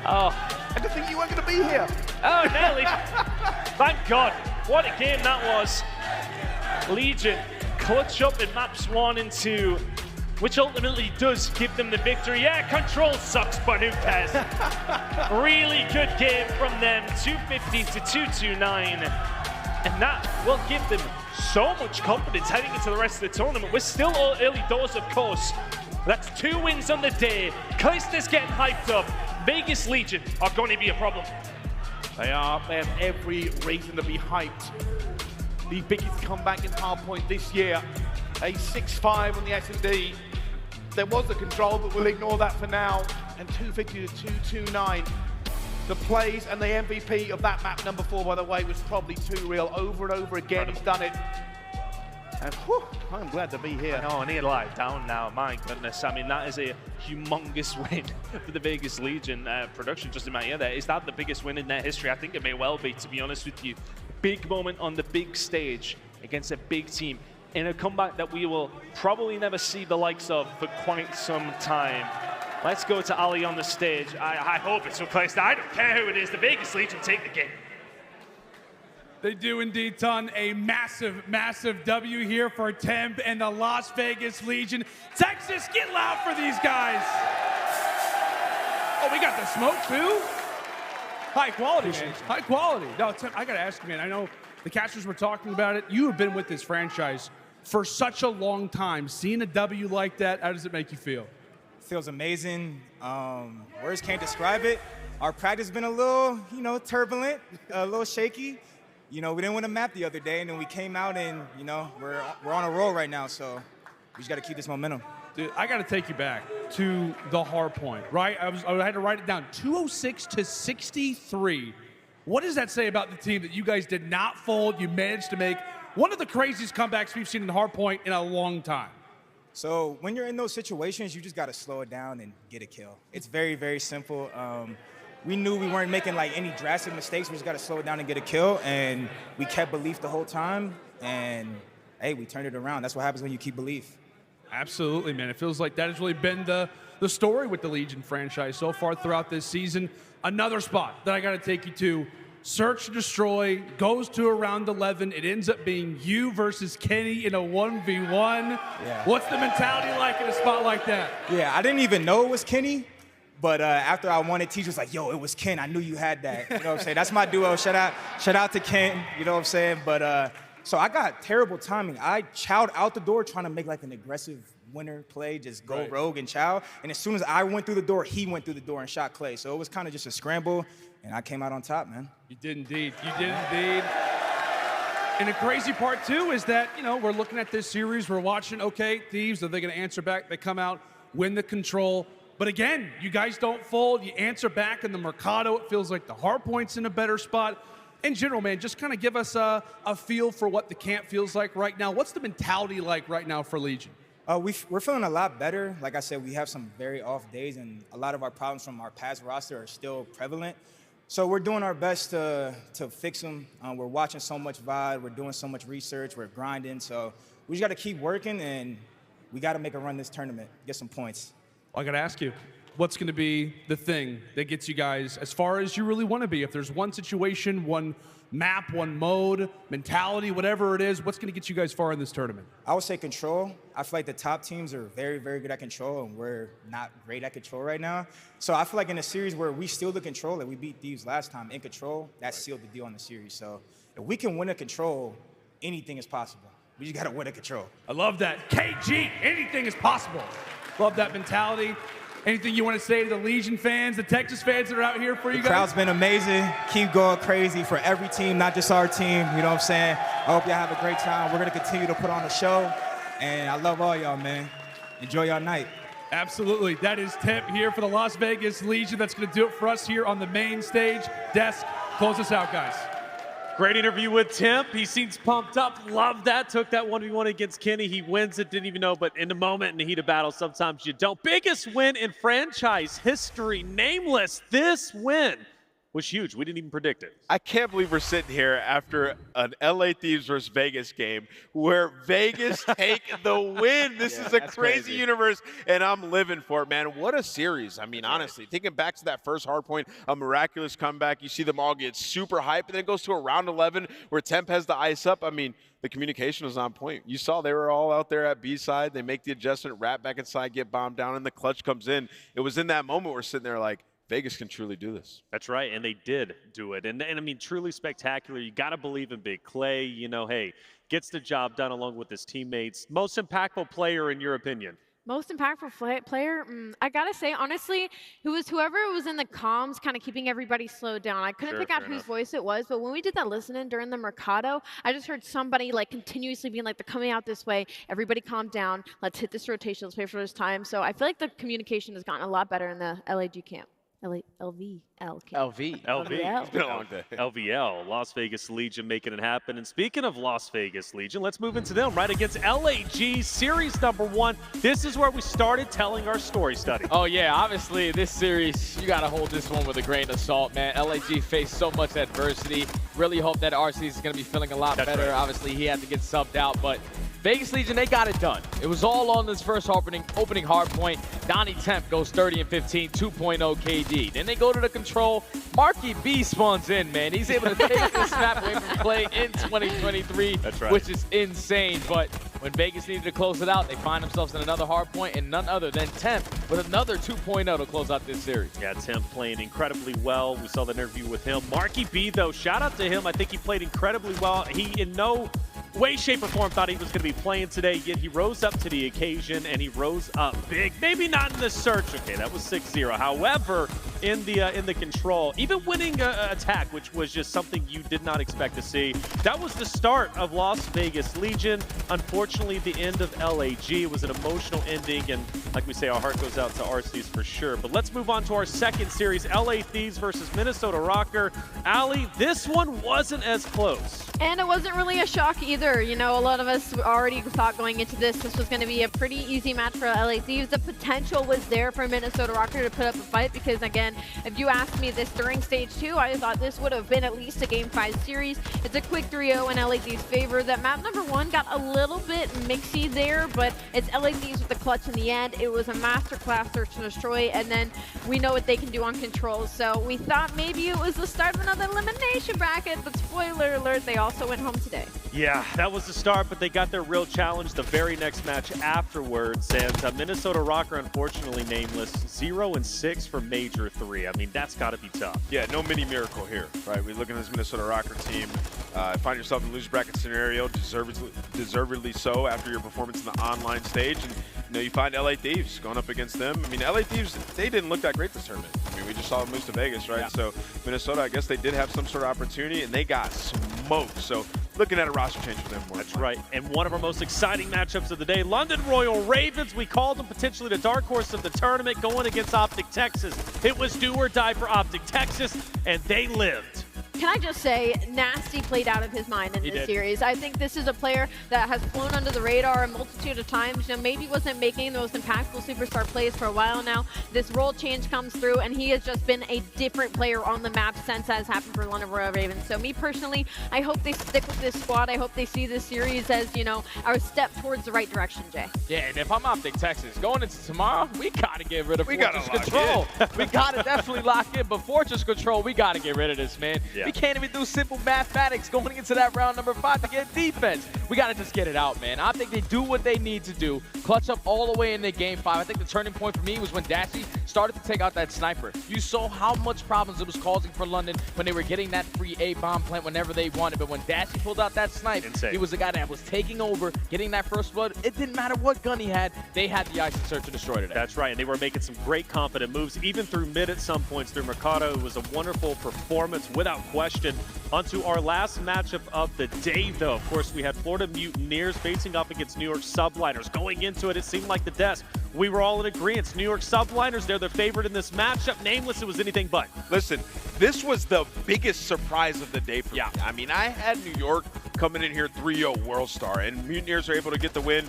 Oh. I didn't think you weren't going to be here. Oh, nearly. Thank God. What a game that was. Legion clutch up in maps 1 and 2, which ultimately does give them the victory. Yeah, control sucks, but who cares? Really good game from them, 250 to 229. And that will give them so much confidence heading into the rest of the tournament. We're still all early doors, of course. That's 2 wins on the day. Priestahh's getting hyped up. Vegas Legion are going to be a problem. They are. They have every reason to be hyped. The biggest comeback in hardpoint this year. A 6-5 on the S&D. There was a control, but we'll ignore that for now. And 250 to 229. The plays and the MVP of that map, number 4, by the way, was probably 2Real. Over and over again, he's done it. And whew, I'm glad to be here. No, and he'll lie down now. My goodness, I mean, that is a humongous win for the Vegas Legion production. Just in my ear there, is that the biggest win in their history? I think it may well be, to be honest with you. Big moment on the big stage against a big team in a comeback that we will probably never see the likes of for quite some time. Let's go to Ali on the stage. I hope it's replaced. I don't care who it is. The Vegas Legion take the game. They do indeed, Ton. A massive W here for Temp and the Las Vegas Legion. Texas, get loud for these guys. Oh, we got the smoke too? High quality, man. High quality. No, Temp, I gotta ask you, man. I know the casters were talking about it. You have been with this franchise for such a long time. Seeing a W like that, how does it make you feel? Feels amazing. Words can't describe it. Our practice has been a little, turbulent, a little shaky. We didn't win a map the other day, and then we came out and, we're on a roll right now, so we just got to keep this momentum. Dude, I got to take you back to the hard point, right? I had to write it down, 206 to 63. What does that say about the team that you guys did not fold? You managed to make one of the craziest comebacks we've seen in hard point in a long time. So when you're in those situations, you just got to slow it down and get a kill. It's very, very simple. We knew we weren't making any drastic mistakes. We just got to slow it down and get a kill, and we kept belief the whole time, and hey, we turned it around. That's what happens when you keep belief. Absolutely, man. It feels like that has really been the story with the Legion franchise so far throughout this season. Another spot that I got to take you to, Search and Destroy, goes to around 11. It ends up being you versus Kenny in a 1v1. Yeah. What's the mentality like in a spot like that? Yeah, I didn't even know it was Kenny. But after I won it, teacher was like, yo, it was Ken. I knew you had that. You know what I'm saying? That's my duo. Shout out to Ken. You know what I'm saying? But so I got terrible timing. I chowed out the door trying to make like an aggressive winner play, just go rogue and chow. And as soon as I went through the door, he went through the door and shot Clay. So it was kind of just a scramble, and I came out on top, man. You did indeed. You did indeed. And the crazy part, too, is that, you know, we're looking at this series. We're watching, okay, Thieves, are they going to answer back? They come out, win the control. But again, you guys don't fold. You answer back in the Mercado. It feels like the hardpoint's in a better spot. In general, man, just kind of give us a feel for what the camp feels like right now. What's the mentality like right now for Legion? We're feeling a lot better. Like I said, we have some very off days, and a lot of our problems from our past roster are still prevalent. So we're doing our best to fix them. We're watching so much VOD. We're doing so much research. We're grinding. So we just got to keep working, and we got to make a run this tournament, get some points. I got to ask you, what's going to be the thing that gets you guys as far as you really want to be? If there's one situation, one map, one mode, mentality, whatever it is, what's going to get you guys far in this tournament? I would say control. I feel like the top teams are very, very good at control, and we're not great at control right now. So I feel like in a series where we steal the control, like we beat Thieves last time in control, that sealed the deal on the series. So if we can win a control, anything is possible. We just got to win a control. I love that. KG, anything is possible. Love that mentality. Anything you want to say to the Legion fans, the Texas fans that are out here for you guys? The crowd's been amazing. Keep going crazy for every team, not just our team. You know what I'm saying? I hope y'all have a great time. We're going to continue to put on a show. And I love all y'all, man. Enjoy your night. Absolutely. That is Temp here for the Las Vegas Legion. That's going to do it for us here on the main stage. Desk, close us out, guys. Great interview with Temp. He seems pumped up. Love that. Took that 1v1 against Kenny. He wins it. Didn't even know, but in the moment, in the heat of battle, sometimes you don't. Biggest win in franchise history. Nameless. This win was huge. We didn't even predict it. I can't believe we're sitting here after an LA Thieves versus Vegas game where Vegas take the win. This is a crazy universe, and I'm living for it, man. What a series. I mean, honestly, thinking back to that first hardpoint, a miraculous comeback. You see them all get super hyped, and then it goes to a round 11 where Temp has the ice up. I mean, the communication was on point. You saw they were all out there at B side. They make the adjustment, wrap back inside, get bombed down, and the clutch comes in. It was in that moment we're sitting there like, Vegas can truly do this. That's right, and they did do it. And I mean, truly spectacular. You got to believe in Big Clay. You know, hey, gets the job done along with his teammates. Most impactful player, in your opinion? Most impactful player? I gotta say, honestly, it was whoever was in the comms kind of keeping everybody slowed down. I couldn't pick out whose voice it was, but when we did that listening during the Mercado, I just heard somebody like continuously being like, they're coming out this way, everybody calm down, let's hit this rotation, let's wait for this time. So I feel like the communication has gotten a lot better in the LAG camp. LVL. It's been a long day. LVL, Las Vegas Legion making it happen. And speaking of Las Vegas Legion, let's move into them right against LAG Series number 1. This is where we started telling our story study. Oh yeah, obviously this series, you gotta hold this one with a grain of salt, man. LAG faced so much adversity. Really hope that RC is gonna be feeling a lot better. Obviously he had to get subbed out, but Vegas Legion, they got it done. It was all on this first opening hard point. Donnie Temp goes 30 and 15, 2.0 KD. Then they go to the control. Marky B spawns in, man. He's able to take this map away from play in 2023, which is insane. But when Vegas needed to close it out, they find themselves in another hard point, and none other than Temp with another 2.0 to close out this series. Yeah, Temp playing incredibly well. We saw that interview with him. Marky B, though, shout out to him. I think he played incredibly well. He, in no way, shape, or form thought he was going to be playing today, yet he rose up to the occasion, and he rose up big. Maybe not in the search. Okay, that was 6-0. However, in the control, even winning an attack, which was just something you did not expect to see. That was the start of Las Vegas Legion. Unfortunately, the end of LAG. It was an emotional ending, and like we say, our heart goes out to RCs for sure. But let's move on to our second series, LA Thieves versus Minnesota Røkkr. Ali, this one wasn't as close. And it wasn't really a shock either. You know, a lot of us already thought going into this was going to be a pretty easy match for LA Thieves. The potential was there for Minnesota Røkkr to put up a fight because, again, if you asked me this during Stage 2, I thought this would have been at least a Game 5 series. It's a quick 3-0 in LA Thieves' favor. That map number 1 got a little bit mixy there, but it's LA Thieves with the clutch in the end. It was a masterclass search and destroy, and then we know what they can do on controls. So we thought maybe it was the start of another elimination bracket, but spoiler alert, they also went home today. Yeah, that was the start, but they got their real challenge the very next match afterwards. And Minnesota Røkkr, unfortunately nameless, 0-6 for Major 3. I mean, that's got to be tough. Yeah, no mini miracle here, right? We look at this Minnesota Røkkr team. Find yourself in a loser bracket scenario, deservedly so after your performance in the online stage. And you find LA Thieves going up against them. I mean, LA Thieves, they didn't look that great this tournament. I mean, we just saw them lose to Vegas, right? Yeah. So Minnesota, I guess they did have some sort of opportunity, and they got smoked. So looking at a roster change for them more. That's right. And one of our most exciting matchups of the day, London Royal Ravens. We called them potentially the dark horse of the tournament, going against OpTic Texas. It was do or die for OpTic Texas, and they lived. Can I just say, Nastie played out of his mind in this series. I think this is a player that has flown under the radar a multitude of times. Maybe wasn't making the most impactful superstar plays for a while now. This role change comes through, and he has just been a different player on the map since that has happened for London Royal Ravens. So me personally, I hope they stick with this squad. I hope they see this series as, our step towards the right direction, Jay. Yeah, and if I'm OpTic Texas, going into tomorrow, we got to get rid of Fortress Control. We got to definitely lock in, but Fortress Control, we got to get rid of this, man. Yeah. We can't even do simple mathematics going into that round number 5 to get defense. We got to just get it out, man. I think they do what they need to do. Clutch up all the way into game 5. I think the turning point for me was when Dashy started to take out that sniper. You saw how much problems it was causing for London when they were getting that free A-bomb plant whenever they wanted. But when Dashy pulled out that snipe, he was the guy that was taking over, getting that first blood. It didn't matter what gun he had. They had the ice and search and destroy today. That's right, and they were making some great confident moves, even through mid at some points through Mercado. It was a wonderful performance without question. Onto our last matchup of the day, though. Of course, we had Florida Mutineers facing up against New York Subliners. Going into it, it seemed like the desk. We were all in agreement. New York Subliners, they're the favorite in this matchup. Nameless, it was anything but. Listen, this was the biggest surprise of the day for me. I mean, I had New York coming in here 3-0 World Star, and Mutineers are able to get the win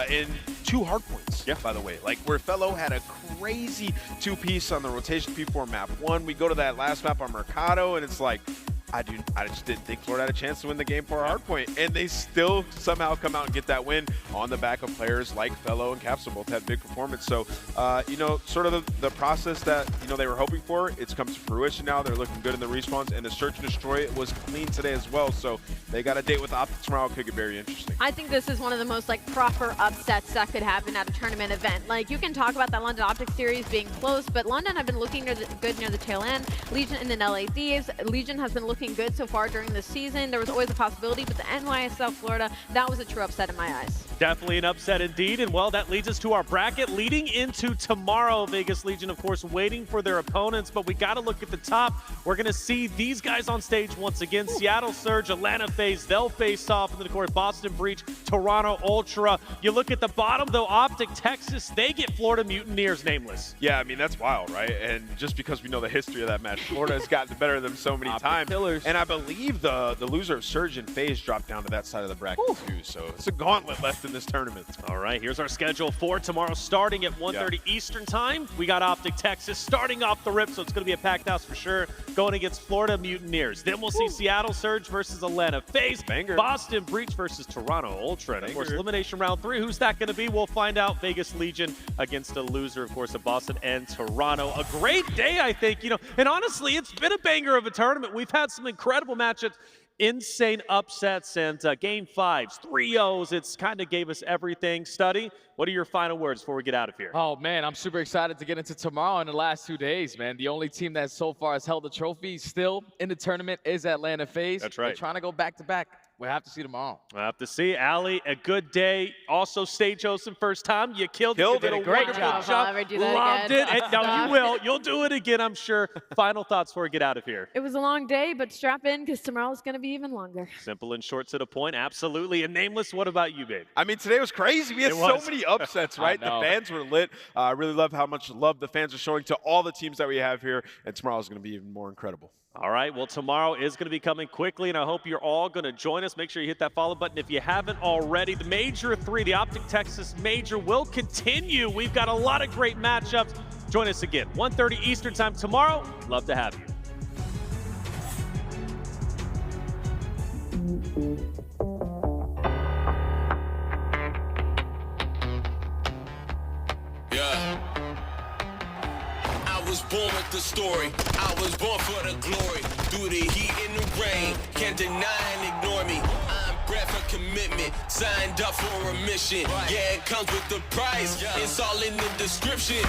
in 2 hard points, by the way. Like, where Fellow had a crazy 2-piece on the rotation P4 map 1. We go to that last map on Mercado, and it's like, I just didn't think Florida had a chance to win the game for a hard point, and they still somehow come out and get that win on the back of players like Fellow and Capsule. Both had big performance. So, sort of the process that they were hoping for, it's come to fruition now. They're looking good in the respawns, and the search and destroy was clean today as well. So they got a date with OpTic tomorrow. Could get very interesting. I think this is one of the most proper upsets that could happen at a tournament event. Like, you can talk about that London OpTic series being close, but London have been looking good near the tail end. Legion and then LA Thieves. Legion has been looking good so far during the season. There was always a possibility, but the NYSL Florida, that was a true upset in my eyes. Definitely an upset indeed, and well, that leads us to our bracket leading into tomorrow. Vegas Legion, of course, waiting for their opponents, but we got to look at the top. We're going to see these guys on stage once again. Seattle Surge, Atlanta FaZe, they'll face off, and then of course Boston Breach, Toronto Ultra. You look at the bottom though, OpTic Texas, they get Florida Mutineers nameless. Yeah, I mean, that's wild, right? And just because we know the history of that match, Florida has gotten better than so many times. Pillars. And I believe the loser of Surge and FaZe dropped down to that side of the bracket too, so it's a gauntlet left in this tournament. All right, here's our schedule for tomorrow, starting at 1:30 Eastern time. We got OpTic Texas starting off the rip, so it's going to be a packed house for sure, going against Florida Mutineers. Then we'll see Seattle Surge versus Atlanta FaZe, Boston Breach versus Toronto Ultra, and of course Elimination Round 3. Who's that going to be? We'll find out. Vegas Legion against a loser, of course, of Boston and Toronto. A great day, I think, and honestly, it's been a banger of a tournament. We've had some incredible matchups, insane upsets, and game 5s, 3-0s. It's kind of gave us everything. Study, what are your final words before we get out of here? Oh, man, I'm super excited to get into tomorrow in the last 2 days, man. The only team that so far has held the trophy still in the tournament is Atlanta FaZe. That's right. They're trying to go back-to-back. We'll have to see tomorrow. We'll have to see. Ali, a good day. Also stage hosting first time. You killed it. You did a great wonderful job. job. Loved it. And now you will. You'll do it again, I'm sure. Final thoughts before we get out of here. It was a long day, but strap in because tomorrow's going to be even longer. Simple and short to the point. Absolutely. And Nameless, what about you, babe? I mean, today was crazy. We had so many upsets, right? The fans were lit. I really love how much love the fans are showing to all the teams that we have here. And tomorrow is going to be even more incredible. All right, well, tomorrow is going to be coming quickly, and I hope you're all going to join us. Make sure you hit that follow button if you haven't already. The Major 3, the OpTic Texas Major, will continue. We've got a lot of great matchups. Join us again, 1:30 Eastern time tomorrow. Love to have you. I was born with the story. I was born for the glory. Through the heat and the rain, can't deny and ignore me. I'm bread for commitment. Signed up for a mission. Yeah, it comes with the price. It's all in the description.